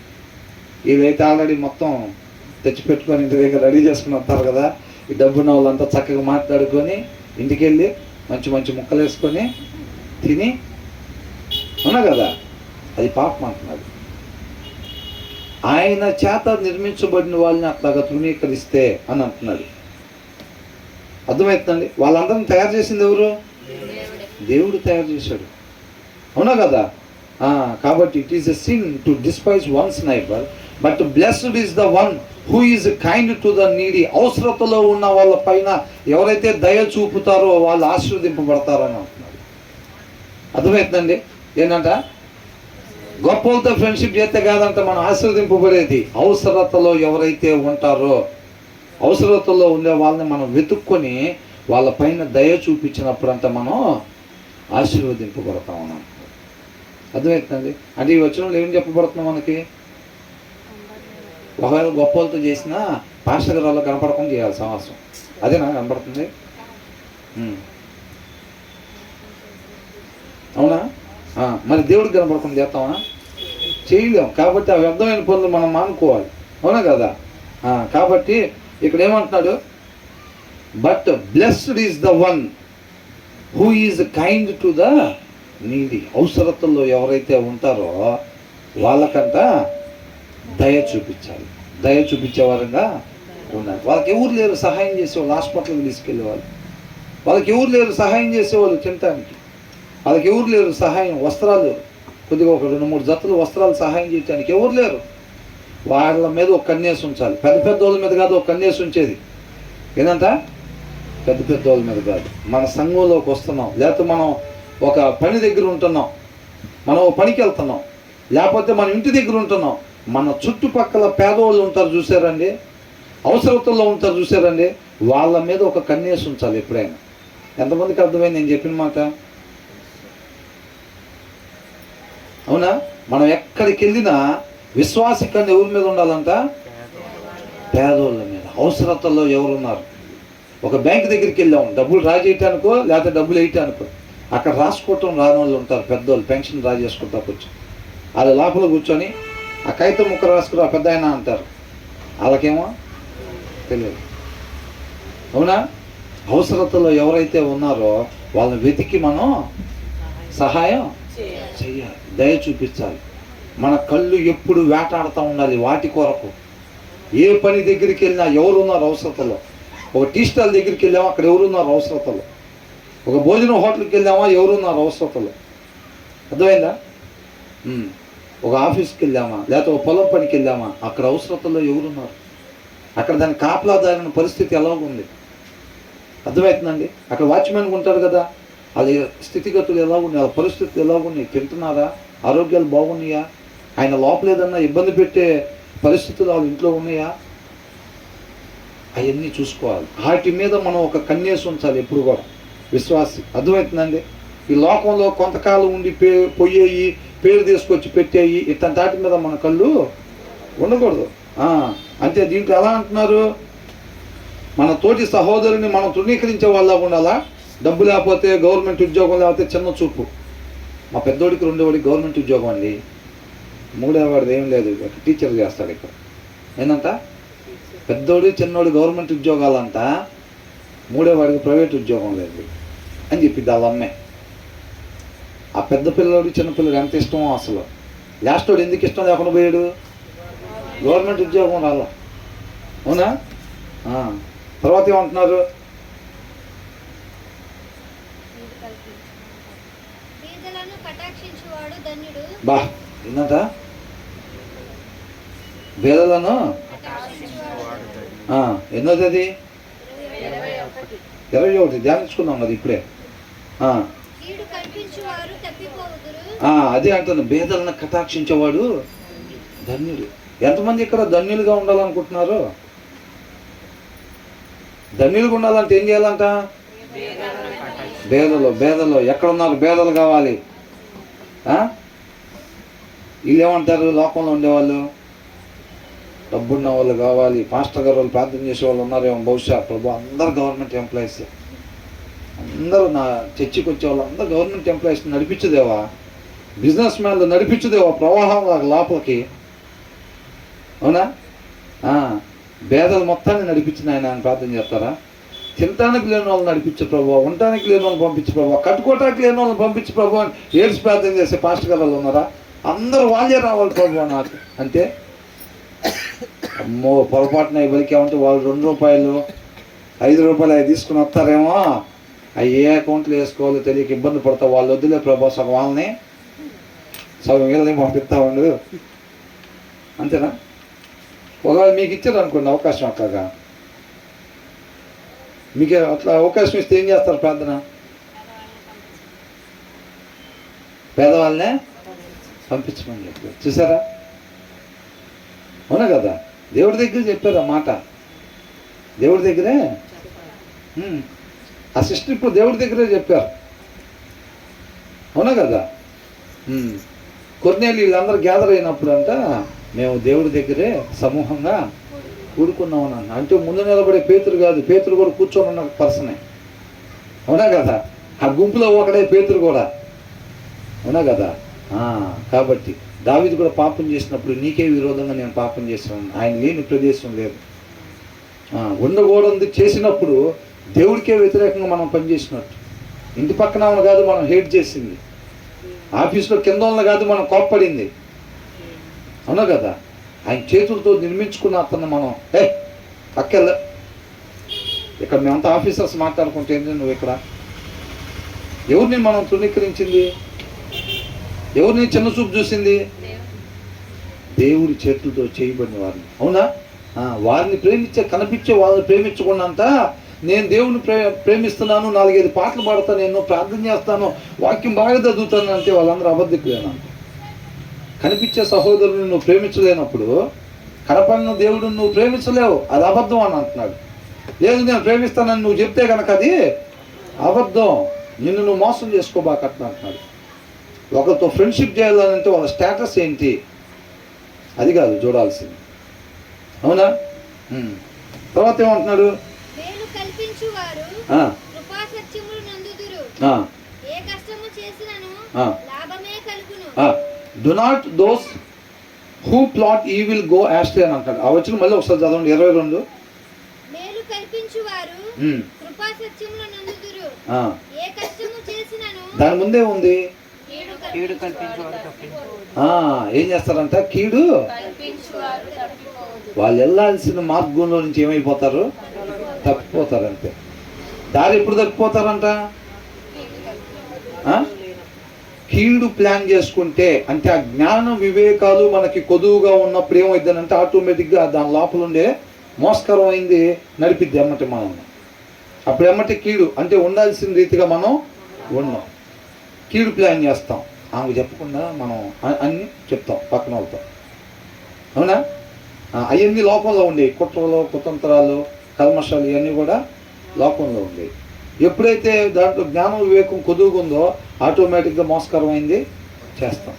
వీళ్ళైతే ఆల్రెడీ మొత్తం తెచ్చిపెట్టుకొని ఇంటి దగ్గర రెడీ చేసుకుని వస్తారు కదా, ఈ డబ్బున్న వాళ్ళంతా చక్కగా మాట్లాడుకొని ఇంటికి వెళ్ళి మంచి మంచి ముక్కలు వేసుకొని తిని, అవునా కదా? అది పాపం అంటున్నాడు. ఆయన చేత నిర్మించబడిన వాళ్ళని అట్లాగా తృణీకరిస్తే అని అంటున్నాడు. అర్థమవుతుందండి? వాళ్ళందరిని తయారు చేసింది ఎవరు? దేవుడు తయారు చేశాడు. అవునా కదా? కాబట్టి it is a sin to despise one's neighbour, but blessed is the one who is kind to the needy. అవసరతలో ఉన్న వాళ్ళ పైన ఎవరైతే దయ చూపుతారో వాళ్ళు ఆశీర్వదింపబడతారని అంటున్నారు. అర్థమవుతుందండి? ఏంటంట, గొప్పలతో ఫ్రెండ్షిప్ చేస్తే కాదంట మనం ఆశీర్వదింపబడేది. అవసరతలో ఎవరైతే ఉంటారో, అవసరతలో ఉండే వాళ్ళని మనం వెతుక్కొని వాళ్ళ పైన దయ చూపించినప్పుడు అంట మనం ఆశీర్వదింపబడతాం అన్నాం. అర్థమవుతుందండి? అంటే ఈ వచనంలో ఏం చెప్పబడుతున్నాం మనకి? ఒకవేళ గొప్పలతో చేసినా పాస్టర్ గారు వాళ్ళు కనపడకుండా చేయాలి సమాసం. అదేనా కనపడుతుంది? అవునా? మరి దేవుడికి కనపడకుండా చేస్తామా? చేయలేం. కాబట్టి ఆ వ్యర్థమైన పనులు మనం మానుకోవాలి. అవునా కదా? కాబట్టి ఇక్కడ ఏమంటున్నాడు, but blessed is the one who is kind to the needy. అవసరతల్లో ఎవరైతే ఉంటారో వాళ్ళకంట దయ చూపించాలి. దయ చూపించేవారంగా ఉండాలి. వాళ్ళకి ఎవరు లేరు సహాయం చేసేవాళ్ళు, హాస్పిటల్కి తీసుకెళ్ళేవాళ్ళు. వాళ్ళకి ఎవరు లేరు సహాయం చేసేవాళ్ళు తినటానికి. వాళ్ళకి ఎవరు లేరు సహాయం, వస్త్రాలు కొద్దిగా ఒక 2-3 జతలు వస్త్రాలు సహాయం చేయడానికి ఎవరు లేరు. వాళ్ళ మీద ఒక కన్నేసి ఉంచాలి. పెద్ద పెద్ద వాళ్ళ మీద కాదు ఒక కన్నేసి ఉంచేది. ఏంటంట, పెద్ద పెద్ద వాళ్ళ మీద కాదు. మన సంఘంలోకి వస్తున్నాం, లేకపోతే మనం ఒక పని దగ్గర ఉంటున్నాం, మనం ఒక పనికి వెళ్తున్నాం, లేకపోతే మన ఇంటి దగ్గర ఉంటున్నాం, మన చుట్టుపక్కల పేదవాళ్ళు ఉంటారు చూసారండి, అవసరతల్లో ఉంటారు చూసారండి, వాళ్ళ మీద ఒక కన్నేసి ఉంచాలి ఎప్పుడైనా. ఎంతమందికి అర్థమైంది నేను చెప్పిన మాట? అవునా? మనం ఎక్కడికి వెళ్ళినా విశ్వాసి కన్ను ఎవరి మీద ఉండాలంట? పేదోళ్ళ మీద. అవసరతల్లో ఎవరున్నారు? ఒక బ్యాంక్ దగ్గరికి వెళ్ళాము, డబ్బులు డ్రా చేయటానికో లేకపోతే డబ్బులు వేయటానికో, అక్కడ రాసుకోవటం రాని వాళ్ళు ఉంటారు, పెద్దోళ్ళు పెన్షన్ డ్రా చేసుకుంటా కూర్చొని. వాళ్ళు లోపల కూర్చొని ఆ కాగితం ముక్క రాసుకురా పెద్ద ఆయన అంటారు. వాళ్ళకేమో తెలియదు. అవునా? అవసరతలో ఎవరైతే ఉన్నారో వాళ్ళని వెతికి మనం సహాయం చెయ్యాలి, దయ చూపించాలి. మన కళ్ళు ఎప్పుడు వేటాడుతూ ఉండాలి వాటి కొరకు. ఏ పని దగ్గరికి వెళ్ళినా ఎవరున్నారు అవసరతలో. ఒక టీ స్టాల్ దగ్గరికి వెళ్ళామా, అక్కడ ఎవరున్నారు అవసరతలో. ఒక భోజనం హోటల్కి వెళ్ళామా, ఎవరున్నారు అవసరతలో. అర్థమైందా? ఒక ఆఫీస్కి వెళ్ళామా, లేకపోతే ఒక పొలం పనికి వెళ్ళామా, అక్కడ అవసరతలో ఎవరున్నారు. అక్కడ దాని కాపలాదారిన పరిస్థితి ఎలా ఉంది. అర్థమవుతుందండి? అక్కడ వాచ్మెన్గా ఉంటారు కదా, వాళ్ళ స్థితిగతులు ఎలా ఉన్నాయి, వాళ్ళ పరిస్థితులు ఎలా ఉన్నాయి, తింటున్నారా, ఆరోగ్యాలు బాగున్నాయా, ఆయన లోపల ఏదన్నా ఇబ్బంది పెట్టే పరిస్థితులు వాళ్ళ ఇంట్లో ఉన్నాయా, అవన్నీ చూసుకోవాలి. వాటి మీద మనం ఒక కన్నేసి ఉంచాలి ఎప్పుడు కూడా విశ్వాసి. అర్థమవుతుందండి? ఈ లోకంలో కొంతకాలం ఉండి పోయేయి, పేరు తీసుకొచ్చి పెట్టేయి, ఇట్లాంటి వాటి మీద మన కళ్ళు ఉండకూడదు. అంతే. దీంట్లో ఎలా అంటున్నారు, మన తోటి సహోదరుని మనం తృణీకరించే వాళ్ళ ఉండాలా. డబ్బు లేకపోతే, గవర్నమెంట్ ఉద్యోగం లేకపోతే చిన్న చూపు. మా పెద్దోడికి 2వాడికి గవర్నమెంట్ ఉద్యోగం అండి, 3వాడిది ఏం లేదు, టీచర్ చేస్తాడు ఇక్కడ. ఏంటంట, పెద్దోడు చిన్నోడు గవర్నమెంట్ ఉద్యోగాలంట, 3వాడికి ప్రైవేట్ ఉద్యోగం లేదు అని చెప్పింది వాళ్ళ అమ్మే. ఆ పెద్ద పిల్లడు చిన్న పిల్లడు ఎంత ఇష్టమో అసలు. లాస్ట్ వాడు ఎందుకు ఇష్టం లేకుండా పోయాడు, గవర్నమెంట్ ఉద్యోగం రాల. అవునా? తర్వాత ఏమంటున్నారు, బా ఏంటంట, పేదలను ఎన్నోది అది 21 ధ్యానించుకున్నాం కదా ఇప్పుడే. అదే అంటాను, పేదలను కటాక్షించేవాడు ధన్యుడు. ఎంతమంది ఇక్కడ ధన్యులుగా ఉండాలనుకుంటున్నారు? ధన్యులుగా ఉండాలంటే ఏం చేయాలంట? బేదలు ఎక్కడున్నారు? బేదలు కావాలి. వీళ్ళు ఏమంటారు, లోకంలో ఉండేవాళ్ళు డబ్బున్న వాళ్ళు కావాలి. పాస్టర్ గారు వాళ్ళు ప్రార్థన చేసే వాళ్ళు ఉన్నారేమో బహుశా. ప్రభు అందరు గవర్నమెంట్ ఎంప్లాయీస్, అందరూ నా చర్చికి వచ్చే వాళ్ళు అందరూ గవర్నమెంట్ ఎంప్లాయీస్ నడిపించదేవా, బిజినెస్ మ్యాన్లు నడిపించదేవా ప్రవాహం లోపలికి. అవునా? పేదలు మొత్తాన్ని నడిపించిన ఆయన ప్రార్థన చేస్తారా? తినటానికి లేని వాళ్ళని నడిపించే ప్రభు, ఉండటానికి లేని వాళ్ళని పంపించే ప్రభు, కట్టుకోవటానికి లేని వాళ్ళని పంపించే ప్రభు అని ఏడ్స్ ప్రార్థన చేసే పాస్టర్ గారు ఉన్నారా? అందరూ వాళ్ళే రావాలి ప్రభు నాకు అంటే. అమ్మో, పొరపాటున ఇవ్వలికేమంటే వాళ్ళు 2 రూపాయలు 5 రూపాయలు అవి తీసుకుని వస్తారేమో, అవి ఏ అకౌంట్లో వేసుకోవాలో తెలియక ఇబ్బంది పడతా. వాళ్ళు వద్దులే ప్రభు, సగం వాళ్ళని సగం వీళ్ళని పంపిస్తా ఉండు, అంతేనా? ఒకవేళ మీకు ఇచ్చారు అనుకోండి అవకాశం, అట్లాగా మీకు అట్లా అవకాశం ఇస్తే ఏం చేస్తారు? ప్రార్థన పేదవాళ్ళనే పంపించమని చెప్పారు. చూసారా? అవునా కదా? దేవుడి దగ్గర చెప్పారు ఆ మాట, దేవుడి దగ్గరే. ఆ సిస్టర్ ఇప్పుడు దేవుడి దగ్గరే చెప్పారు. అవునా కదా? కొన్నేళ్ళు వీళ్ళందరూ గ్యాదర్ అయినప్పుడు అంట, మేము దేవుడి దగ్గరే సమూహంగా కూడుకున్నాం అన్న. అంటే ముందు నిలబడే పేతురు కాదు, పేతురు కూడా కూర్చొని ఉన్న పర్సనే. అవునా కదా? ఆ గుంపులో ఒకడే పేతురు కూడా. అవునా కదా? కాబట్టి దావీదు కూడా పాపం చేసినప్పుడు నీకే విరోధంగా నేను పాపం చేస్తున్నాను, ఆయన లేని ప్రదేశం లేదు. ఉండకూడదు చేసినప్పుడు దేవుడికే వ్యతిరేకంగా మనం పనిచేసినట్టు. ఇంటి పక్కన కాదు మనం హేట్ చేసింది, ఆఫీస్లో కింద కాదు మనం కోప్పడింది. అవునా కదా? ఆయన చేతులతో నిర్మించుకున్న అతను మనం పక్కెళ్ళ. ఇక్కడ మేమంతా ఆఫీసర్స్ మాట్లాడుకుంటే ఏంటి, నువ్వు ఇక్కడ ఎవరిని మనం తృణీకరించింది? ఎవరిని చిన్న చూపు చూసింది? దేవుడి చేతులతో చేయబడిన వారిని. అవునా? వారిని కనిపించే వాళ్ళని ప్రేమించకుండా నేను దేవుని ప్రేమిస్తున్నాను, 4-5 పాటలు పాడతాను, నేను ప్రార్థన చేస్తాను, వాక్యం బాగా చదువుతాను అంటే వాళ్ళందరూ అబద్ధికులేనా? కనిపించే సహోదరుని నువ్వు ప్రేమించలేనప్పుడు కనపడిన దేవుడు నువ్వు ప్రేమించలేవు, అది అబద్ధం అని అంటున్నాడు. లేదు నేను ప్రేమిస్తానని నువ్వు చెప్తే కనుక అది అబద్ధం, నిన్ను నువ్వు మోసం చేసుకోబాకట్లా అంటున్నాడు. ఒకరితో ఫ్రెండ్షిప్ చేయాలంటే వాళ్ళ స్టేటస్ ఏంటి, అది కాదు చూడాల్సింది. అవునా? తర్వాత ఏమంటున్నాడు? Do not those who plot evil go astray అని అంటాడు. ఆ వచ్చిన మళ్ళీ ఒకసారి చదవండి, 22. దాని ముందే ఉంది, ఏం చేస్తారంట? కీడు వాళ్ళు వెళ్ళాల్సిన మార్గంలో నుంచి ఏమైపోతారు? తప్పిపోతారంటే. దారి ఎప్పుడు తప్పిపోతారంట? కీడు ప్లాన్ చేసుకుంటే, అంటే ఆ జ్ఞానం వివేకాలు మనకి కొదువుగా ఉన్నప్పుడు ఏమైందనంటే ఆటోమేటిక్గా దాని లోపల ఉండే మోసకరమైంది నడిపిద్ది అమ్మటి మనం. అప్పుడు ఎమ్మటి కీడు అంటే ఉండాల్సిన రీతిగా మనం ఉన్నాం, కీడు ప్లాన్ చేస్తాం. ఆమె చెప్పకుండా మనం అన్నీ చెప్తాం పక్కన వెళ్తాం. అవునా? అవన్నీ లోకంలో ఉండేవి, కుట్రలు, కుతంత్రాలు, కల్మషాలు, ఇవన్నీ కూడా లోకంలో ఉండేవి. ఎప్పుడైతే దాంట్లో జ్ఞానం వివేకం కొదువుకుందో ఆటోమేటిక్గా మోసకరమైంది చేస్తాం.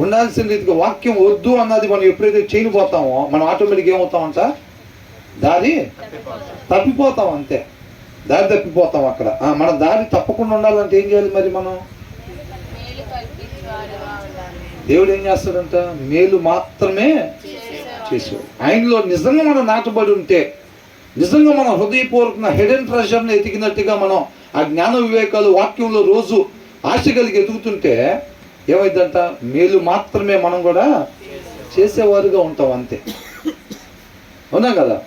ఉండాల్సిన రీతిగా వాక్యం వద్దు అన్నది మనం ఎప్పుడైతే చేయనిపోతామో మనం ఆటోమేటిక్గా ఏమవుతామంట? దారి తప్పిపోతాం, అంతే. దారి తప్పిపోతాం అక్కడ. మన దారి తప్పకుండా ఉండాలంటే ఏం చేయాలి మరి? మనం దేవుడు ఏం చేస్తాడంట? మేలు మాత్రమే చేసేవాడు. ఆయనలో నిజంగా మనం నాటబడి ఉంటే, నిజంగా మనం హృదయపూర్వకంగా హెడెన్ ట్రెజర్ని ఎతికినట్టుగా మనం ఆ జ్ఞాన వివేకాలు వాక్యంలో రోజు ఆశ కలిగి ఎదుగుతుంటే ఏమైందంట? మేలు మాత్రమే మనం కూడా చేసేవారుగా ఉంటాం, అంతే. అవునా కదా?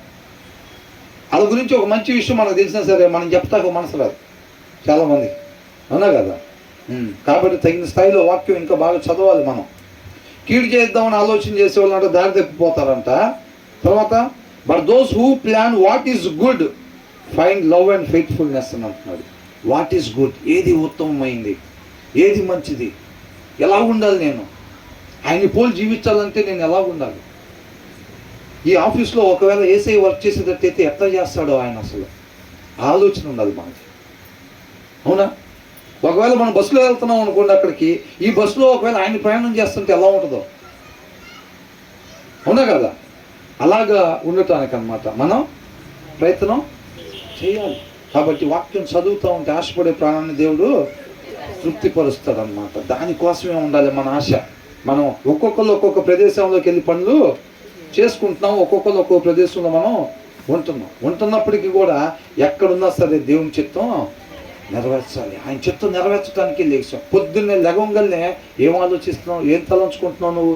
వాళ్ళ గురించి ఒక మంచి విషయం మనకు తెలిసినా సరే మనం చెప్తాక మనసు రాదు చాలామంది. అవునా కదా? కాబట్టి తగిన స్థాయిలో వాక్యం ఇంకా బాగా చదవాలి మనం. కీడు చేద్దామని ఆలోచన చేసేవాళ్ళు అంటే దారి తప్పిపోతారంట. తర్వాత but those who plan what is good find love and faithfulness అని అంటున్నాడు. వాట్ ఈస్ గుడ్, ఏది ఉత్తమమైంది, ఏది మంచిది, ఎలా ఉండాలి, నేను ఆయన్ని పోలి జీవించాలంటే నేను ఎలా ఉండాలి, ఈ ఆఫీస్లో ఒకవేళ ఏసై వర్క్ చేసేటట్టయితే ఎట్లా చేస్తాడో ఆయన, అసలు ఆలోచన ఉండాలి మనకి. అవునా? ఒకవేళ మనం బస్సులో వెళ్తున్నాం అనుకోండి, అక్కడికి ఈ బస్సులో ఒకవేళ ఆయన ప్రయాణం చేస్తుంటే ఎలా ఉంటుందో. అవునా కదా? అలాగా ఉండటానికి అన్నమాట మనం ప్రయత్నం చేయాలి. కాబట్టి వాక్యం చదువుతూ ఉంటే ఆశపడే ప్రాణాన్ని దేవుడు తృప్తిపరుస్తాడు అన్నమాట. దానికోసమే ఉండాలి మన ఆశ. మనం ఒక్కొక్కరు ఒక్కొక్క ప్రదేశంలోకి వెళ్ళి పనులు చేసుకుంటున్నాం, ఒక్కొక్కరు ఒక్కొక్క ప్రదేశంలో మనం ఉంటున్నప్పటికీ కూడా ఎక్కడున్నా సరే దేవుని చిత్తం నెరవేర్చాలి. ఆయన చిత్తం నెరవేర్చడానికి లేచాం. పొద్దున్నే లెగంగానే ఏం ఆలోచిస్తున్నావు, ఏం తలంచుకుంటున్నావు, నువ్వు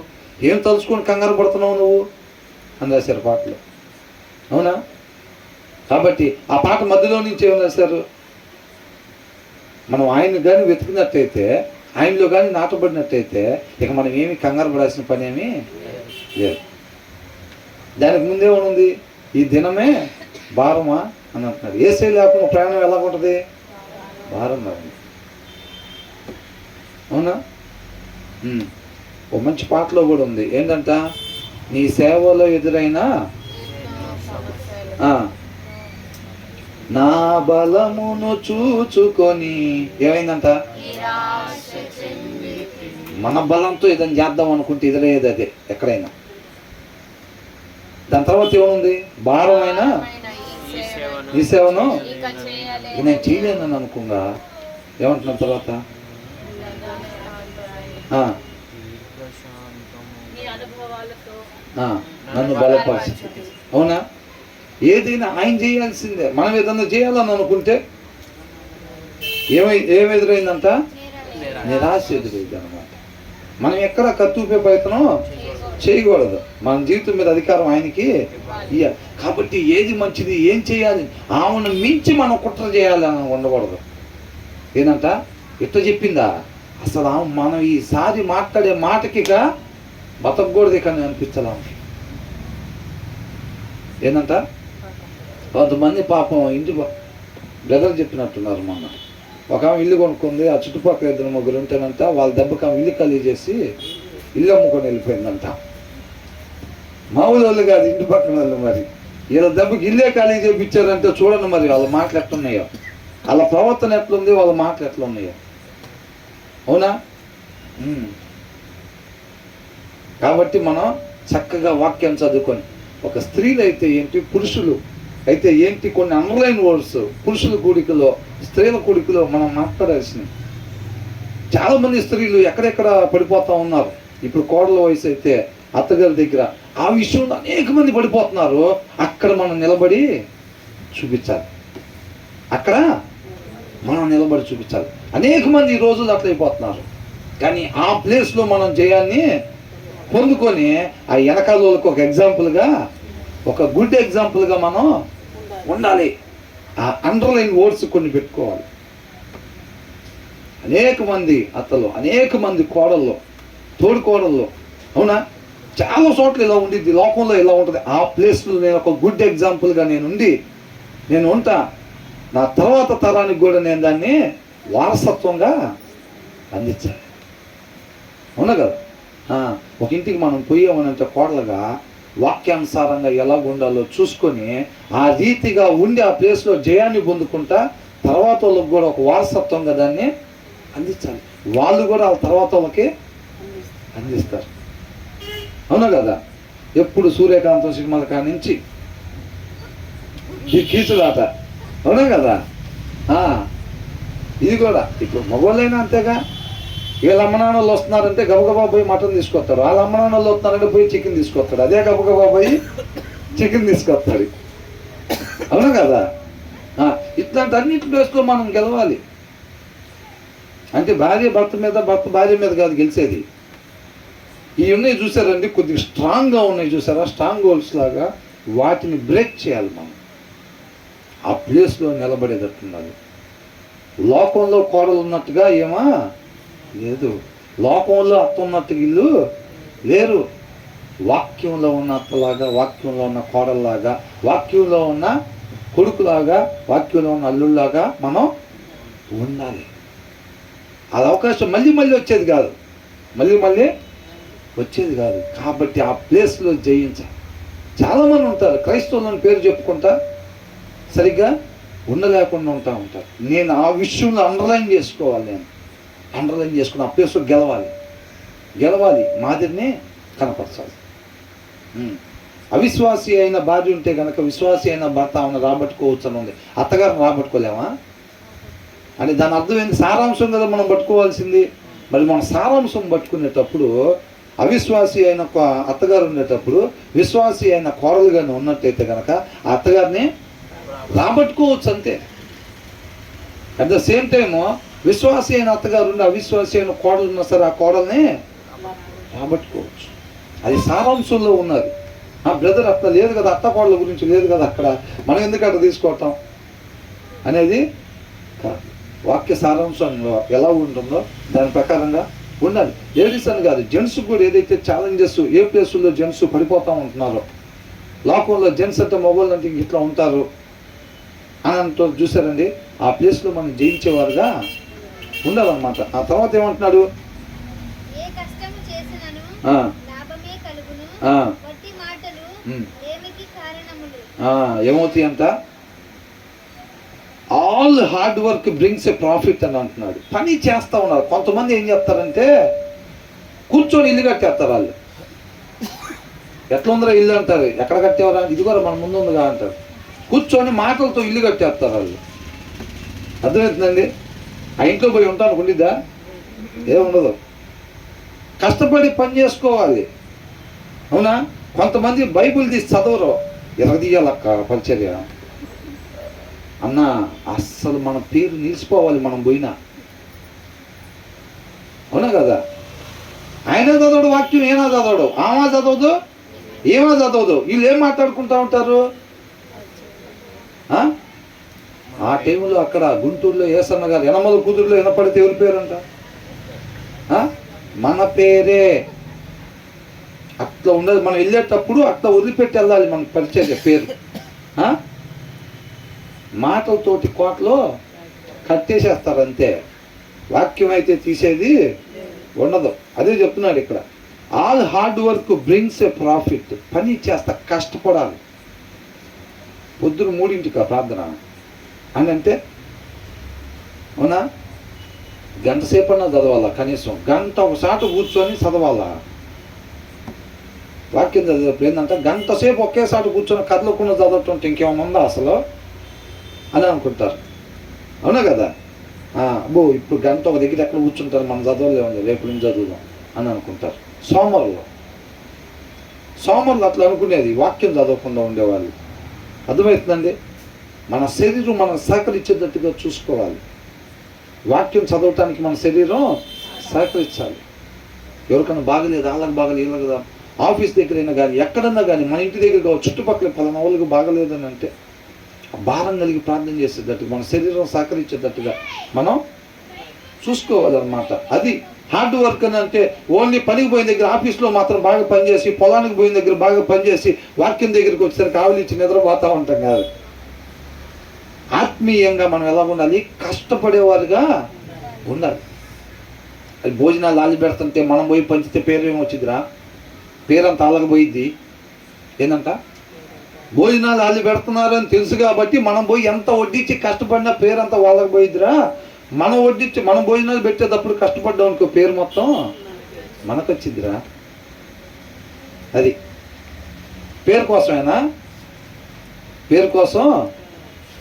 ఏం తలుచుకొని కంగారు పడుతున్నావు నువ్వు అని రాశారు పాటలు. అవునా? కాబట్టి ఆ పాట మధ్యలో నుంచి ఏం రాశారు? మనం ఆయన కానీ వెతికినట్టయితే ఆయనలో కానీ నాటబడినట్టయితే ఇక మనం ఏమి కంగారు పడాల్సిన పని ఏమీ లేదు. దానికి ముందేమనుంది, ఈ దినమే భారమా అని అంటున్నాడు. ఏసై లేకుండా ప్రయాణం ఎలా ఉంటుంది? భారంగా ఉంది. అవునా? ఓ మంచి పాటలో కూడా ఉంది, ఏంటంట, నీ సేవలో ఎదురైన నా బలమును చూచుకొని ఏమైందంట, మన బలంతో ఏదైనా చేద్దాం అనుకుంటే ఎదురయ్యేది అదే ఎక్కడైనా. దాని తర్వాత ఏముంది, భారమైన ఈ సేవను నేను చేయలేనని అనుకుందా ఏమంటున్నాను తర్వాత, నన్ను బలపరిచి. అవునా? ఏదైనా ఆయన చేయాల్సిందే. మనం ఏదన్నా చేయాలని అనుకుంటే ఏమి ఎదురైందంట, నిరాశ ఎదురైంది అనమాట. మనం ఎక్కడ కత్తుపే ప్రయత్నం చేయకూడదు. మన జీవితం మీద అధికారం ఆయనకి ఇవ్వాలి. కాబట్టి ఏది మంచిది, ఏం చేయాలి, ఆమెను మించి మనం కుట్ర చేయాలని ఉండకూడదు. ఏంటంట, ఇట్లా చెప్పిందా, అసలు మనం ఈసారి మాట్లాడే మాటకి బతకూడదు కానీ అనిపించాలా. ఏంటంట, కొంతమంది పాపం ఇంటి బ్రదర్ చెప్పినట్టున్నారు మొన్న, ఒక ఆమె ఇల్లు కొనుక్కుంది, ఆ చుట్టుపక్కల 2-3 ఉంటేనంట, వాళ్ళ దెబ్బకి ఆమె ఇల్లు ఖాళీ చేసి ఇల్లు అమ్ముకొని వెళ్ళిపోయిందంట. మామూలు వాళ్ళు కాదు, ఇంటి పక్కన వాళ్ళు. మరి వీళ్ళ దెబ్బకి ఇల్లే ఖాళీ చేయించారంటే చూడండి మరి వాళ్ళ మాటలు ఎట్లున్నాయో, వాళ్ళ ప్రవర్తన ఎట్లుంది, వాళ్ళ మాటలు ఎట్లున్నాయో. అవునా? కాబట్టి మనం చక్కగా వాక్యం చదువుకొని, ఒక స్త్రీలు అయితే ఏంటి, పురుషులు అయితే ఏంటి, కొన్ని అండర్లైన్ వర్డ్స్ పురుషుల కూడికలో స్త్రీల కూడికలో మనం మాట్లాడాల్సినవి. చాలామంది స్త్రీలు ఎక్కడెక్కడ పడిపోతూ ఉన్నారు. ఇప్పుడు కోడల వయసు అయితే అత్తగారి దగ్గర ఆ విషయంలో అనేక మంది పడిపోతున్నారు. అక్కడ మనం నిలబడి చూపించాలి. అక్కడ మనం నిలబడి చూపించాలి. అనేక మంది ఈ రోజులు అట్లా అయిపోతున్నారు. కానీ ఆ ప్లేస్లో మనం జయాన్ని పొందుకొని ఆ వెనకాలకు ఒక ఎగ్జాంపుల్గా, ఒక గుడ్ ఎగ్జాంపుల్గా మనం ఉండాలి. ఆ అండర్లైన్ వర్డ్స్ కొన్ని పెట్టుకోవాలి. అనేక మంది అత్తలు, అనేక మంది కోడల్లో, తోడు కోడల్లో, అవునా, చాలా చోట్ల ఇలా ఉండిద్ది, లోకంలో ఇలా ఉంటుంది. ఆ ప్లేస్లో నేను ఒక గుడ్ ఎగ్జాంపుల్గా నేను ఉంటా. నా తర్వాత తరానికి కూడా నేను దాన్ని వారసత్వంగా అందించాలి. అవునా కదా? ఒక ఇంటికి మనం పోయామనంటే కోడలుగా వాక్యానుసారంగా ఎలా ఉండాలో చూసుకొని ఆ రీతిగా ఉండి ఆ ప్లేస్లో జయాన్ని పొందుకుంటా తర్వాత వాళ్ళకి కూడా ఒక వారసత్వంగా దాన్ని అందించాలి. వాళ్ళు కూడా ఆ తర్వాత వాళ్ళకి అందిస్తారు. అవునా కదా? ఎప్పుడు సూర్యకాంతం సినిమాల కాడి నుంచి ఈ కీచులాట. అవునా కదా? ఇది కూడా ఇప్పుడు మగవాళ్ళైనా అంతేగా. వీళ్ళ అమ్మనాన్నలు వస్తున్నారంటే గబగబా పోయి మటన్ తీసుకొస్తాడు, వాళ్ళ అమ్మనాన్నలు వస్తున్నారంటే పోయి చికెన్ తీసుకొస్తాడు, అదే గబగబా పోయి చికెన్ తీసుకొస్తాడు. అవునా కదా? ఇట్లాంటి అన్నింటి ప్లేస్లో మనం గెలవాలి. అంటే భార్య భర్త మీద, భర్త భార్య మీద కాదు గెలిచేది. ఇవి ఉన్నాయి చూసారండి, కొద్దిగా స్ట్రాంగ్గా ఉన్నాయి చూసారా, స్ట్రాంగ్ హోల్స్ లాగా. వాటిని బ్రేక్ చేయాలి మనం. ఆ ప్లేస్లో నిలబడేటట్టున్నది. లోకంలో కోడలు ఉన్నట్టుగా ఏమా లేదు, లోకంలో అత్త ఉన్నట్టుగా ఇల్లు లేరు. వాక్యంలో ఉన్న అత్తలాగా, వాక్యంలో ఉన్న కోడల్లాగా, వాక్యంలో ఉన్న కొడుకులాగా, వాక్యంలో ఉన్న అల్లుల్లాగా మనం ఉండాలి. అది అవకాశం మళ్ళీ వచ్చేది కాదు, మళ్ళీ వచ్చేది కాదు. కాబట్టి ఆ ప్లేస్లో జయించాలి. చాలామంది ఉంటారు క్రైస్తవులని పేరు చెప్పుకుంటా సరిగ్గా ఉండలేకుండా ఉంటారు. నేను ఆ విషయంలో అండర్లైన్ చేసుకోవాలి. నేను అండర్లైన్ చేసుకుని ఆ ప్లేస్లో గెలవాలి, మాదిరిని కనపరచాలి. అవిశ్వాసి అయిన భార్య ఉంటే కనుక విశ్వాసి అయిన భర్త ఆమెను రాబట్టుకోవచ్చు అని ఉంది. అత్తగారిని రాబట్టుకోలేమా అని దాని అర్థం ఏంటి? సారాంశం కదా మనం పట్టుకోవాల్సింది. మరి మనం సారాంశం పట్టుకునేటప్పుడు అవిశ్వాసి అయిన అత్తగారు ఉండేటప్పుడు విశ్వాసి అయిన కోడలుగానే ఉన్నట్టయితే కనుక ఆ అత్తగారిని రాబట్టుకోవచ్చు అంతే. అట్ ద సేమ్ టైము విశ్వాసి అయిన అత్తగారు ఉండి అవిశ్వాసి అయిన కోడలు ఉన్నా సరే ఆ కోడల్ని రాబట్టుకోవచ్చు. అది సారాంశంలో ఉన్నది. బ్రదర్ అట్లా లేదు కదా, అత్త కోడల గురించి లేదు కదా అక్కడ, మనం ఎందుకు అట్లా తీసుకోవటం అనేది కాదు. వాక్య సారాంశంలో ఎలా ఉంటుందో దాని ప్రకారంగా ఉండాలి. లేడీస్ అని కాదు, జెంట్స్ కూడా ఏదైతే ఛాలెంజెస్ ఏ ప్లేసుల్లో జెంట్స్ పడిపోతూ ఉంటున్నారో, లోకంలో జెంట్స్ అంటే మొబైల్ అంటే ఇట్లా ఉంటారు అని అంటూ చూసారండి, ఆ ప్లేస్లో మనం జయించేవారుగా ఉండాలన్నమాట. ఆ తర్వాత ఏమంటున్నాడు, ఏమవుతాయి అంట, all hard work brings a profit అని అంటున్నాడు. పని చేస్తూ ఉన్నారు. కొంతమంది ఏం చేస్తారంటే కూర్చొని ఇల్లు కట్టేస్తారు. వాళ్ళు ఎట్లా ఉందరా ఇల్లు అంటారు, ఎక్కడ కట్టేవారా, ఇది కూడా మన ముందు ఉందిగా అంటారు. కూర్చొని మాటలతో ఇల్లు కట్టేస్తారు వాళ్ళు. అర్థమవుతుందండి? ఆ ఇంట్లో పోయి ఉంటాను ఉండిద్దా? ఏముండదు. కష్టపడి పని చేసుకోవాలి. అవునా? కొంతమంది బైబిల్ తీసి చదవరు, ఎరగదీయాలక్క పరిచర్య అన్న. అస్సలు మన పేరు నిలిచిపోవాలి మనం పోయినా. అవునా కదా? ఆయన చదవడు వాక్యం, ఏనా చదవడు, ఆమా చదవదు, ఏమా చదవదు. వీళ్ళు ఏం మాట్లాడుకుంటా ఉంటారు? ఆ టైంలో అక్కడ గుంటూరులో ఏసన్న గారు యనమల కుదురులో వినపడితే ఎవరి పేరు అంట? మన పేరే. అట్లా ఉండదు. మనం వెళ్ళేటప్పుడు అట్లా వదిలిపెట్టి వెళ్ళాలి మన పరిచర్య పేరు. మాటలతోటి కోటలో కట్టేసేస్తారు అంతే. వాక్యం అయితే తీసేది ఉండదు. అదే చెప్తున్నాడు ఇక్కడ, all hard work brings a profit. పని చేస్తా, కష్టపడాలి. పొద్దున 3ంటికా ప్రార్థన అని అంటే, అవునా, గంట సేపు అన్నా చదవాలా, కనీసం గంట ఒకసారి కూర్చొని చదవాలా. వాక్యం చదివేప్పుడు ఏంటంటే గంట సేపు ఒకేసారి కూర్చొని కదలకుండా చదవటం ఇంకేమైనా ఉందా అసలు అని అనుకుంటారు. అవునా కదా? అబ్బో ఇప్పుడు గంట ఒక దగ్గర ఎక్కడ కూర్చుంటారు, మనం చదవలేము, రేపు నుంచి చదువుదాం అని అనుకుంటారు. సోమరులు అట్లా అనుకునేది, వాక్యం చదవకుండా ఉండేవాళ్ళు. అర్థమవుతుందండి? మన శరీరం మనం సహకరించేటట్టుగా చూసుకోవాలి. వాక్యం చదవటానికి మన శరీరం సహకరించాలి. ఎవరికైనా బాగలేదు, వాళ్ళకి బాగలేదు, వీళ్ళకి కదా, ఆఫీస్ దగ్గరైనా కానీ ఎక్కడన్నా కానీ, మన ఇంటి దగ్గర కావచ్చు, చుట్టుపక్కల 10 వాళ్ళకి బాగలేదని అంటే భారం కలిగి ప్రార్థన చేసేటట్టుగా, మన శరీరం సహకరించేటట్టుగా మనం చూసుకోవాలన్నమాట. అది హార్డ్ వర్క్ అని అంటే ఓన్లీ పనికి పోయిన దగ్గర, ఆఫీస్లో మాత్రం బాగా పనిచేసి, పొలానికి పోయిన దగ్గర బాగా పనిచేసి, వాక్యం దగ్గరికి వచ్చేసరికి ఆవిలిచ్చి నిద్రపోతూ ఉంటాం కాదు. ఆత్మీయంగా మనం ఎలా ఉండాలి? కష్టపడేవారుగా ఉండాలి. అది భోజనాలు లాలి పెడుతుంటే మనం పోయి పంచితే పేరు ఏమొచ్చిందిరా? పేరంతా ఆలకపోయిద్ది. ఏంటంట? భోజనాలు లాలి పెడుతున్నారు అని తెలుసు కాబట్టి మనం పోయి ఎంత వడ్డించి కష్టపడినా పేరంతా వాళ్ళకి పోయిద్దిరా. మనం వడ్డించి మనం భోజనాలు పెట్టేటప్పుడు కష్టపడ్డాం అనుకో, పేరు మొత్తం మనకు వచ్చిద్దిరా. అది పేరు కోసమేనా? పేరు కోసం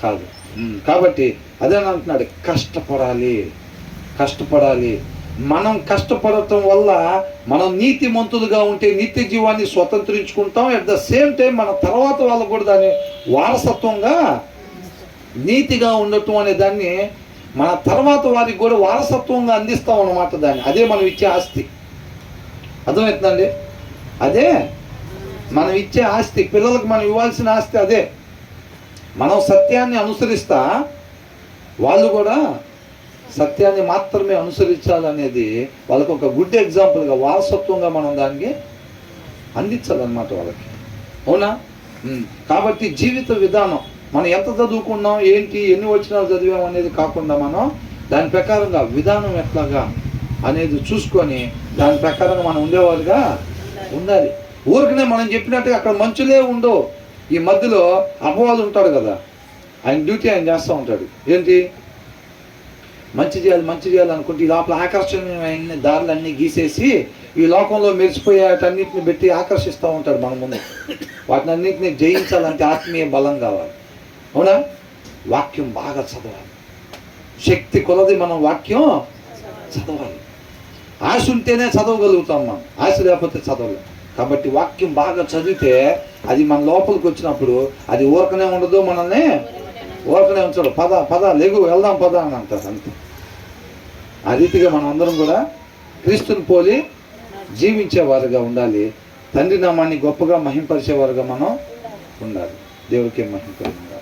కాదు. కాబట్టి అదే అంటున్నాడు, కష్టపడాలి. మనం కష్టపడటం వల్ల మనం నీతిమంతులుగా ఉంటే నిత్య జీవాన్ని స్వతంత్రించుకుంటాం. అట్ ద సేమ్ టైం మన తర్వాత వాళ్ళకు కూడా దాన్ని వారసత్వంగా, నీతిగా ఉండటం అనే దాన్ని మన తర్వాత వారికి కూడా వారసత్వంగా అందిస్తాం అన్నమాట. దాన్ని అదే మనం ఇచ్చే ఆస్తి. అర్థమవుతుందండి? అదే మనం ఇచ్చే ఆస్తి. పిల్లలకు మనం ఇవ్వాల్సిన ఆస్తి అదే. మనం సత్యాన్ని అనుసరిస్తా, వాళ్ళు కూడా సత్యాన్ని మాత్రమే అనుసరించాలనేది వాళ్ళకు ఒక గుడ్ ఎగ్జాంపుల్గా, వారసత్వంగా మనం దానికి అందించాలన్నమాట వాళ్ళకి. అవునా? కాబట్టి జీవిత విధానం మనం ఎంత చదువుకున్నాం, ఏంటి, ఎన్ని వచనాలు చదివాం అనేది కాకుండా మనం దాని ప్రకారంగా విధానం ఎట్లాగా అనేది చూసుకొని దాని ప్రకారంగా మనం ఉండేవాళ్ళుగా ఉండాలి. ఊరికనే మనం చెప్పినట్టుగా అక్కడ మంచులే ఉండవు. ఈ మధ్యలో అపవాదు ఉంటాడు కదా, ఆయన డ్యూటీ ఆయన చేస్తూ ఉంటాడు. ఏంటి? మంచి చేయాలి అనుకుంటే ఈ లోపల ఆకర్షణీయమైన దారులన్నీ గీసేసి ఈ లోకంలో మెరిసిపోయేటన్నిటిని పెట్టి ఆకర్షిస్తూ ఉంటాడు మన ముందు. వాటిని అన్నింటినీ జయించాలంటే ఆత్మీయ బలం కావాలి. అవునా? వాక్యం బాగా చదవాలి. శక్తి కొలది మనం వాక్యం చదవాలి. ఆశ ఉంటేనే చదవగలుగుతాం మనం, ఆశ లేకపోతే చదవలేం. కాబట్టి వాక్యం బాగా చదివితే అది మన లోపలికి వచ్చినప్పుడు అది ఊరకనే ఉండదు, మనల్ని ఊరకనే ఉంచడు. పద లేగు వెళ్దాం పద అని అంటారు అంతే. ఆ రీతిగా మనం అందరం కూడా క్రీస్తుని పోలి జీవించేవారుగా ఉండాలి. తండ్రి నామాన్ని గొప్పగా మహింపరిచేవారుగా మనం ఉండాలి. దేవుడికి మహింపరించాలి.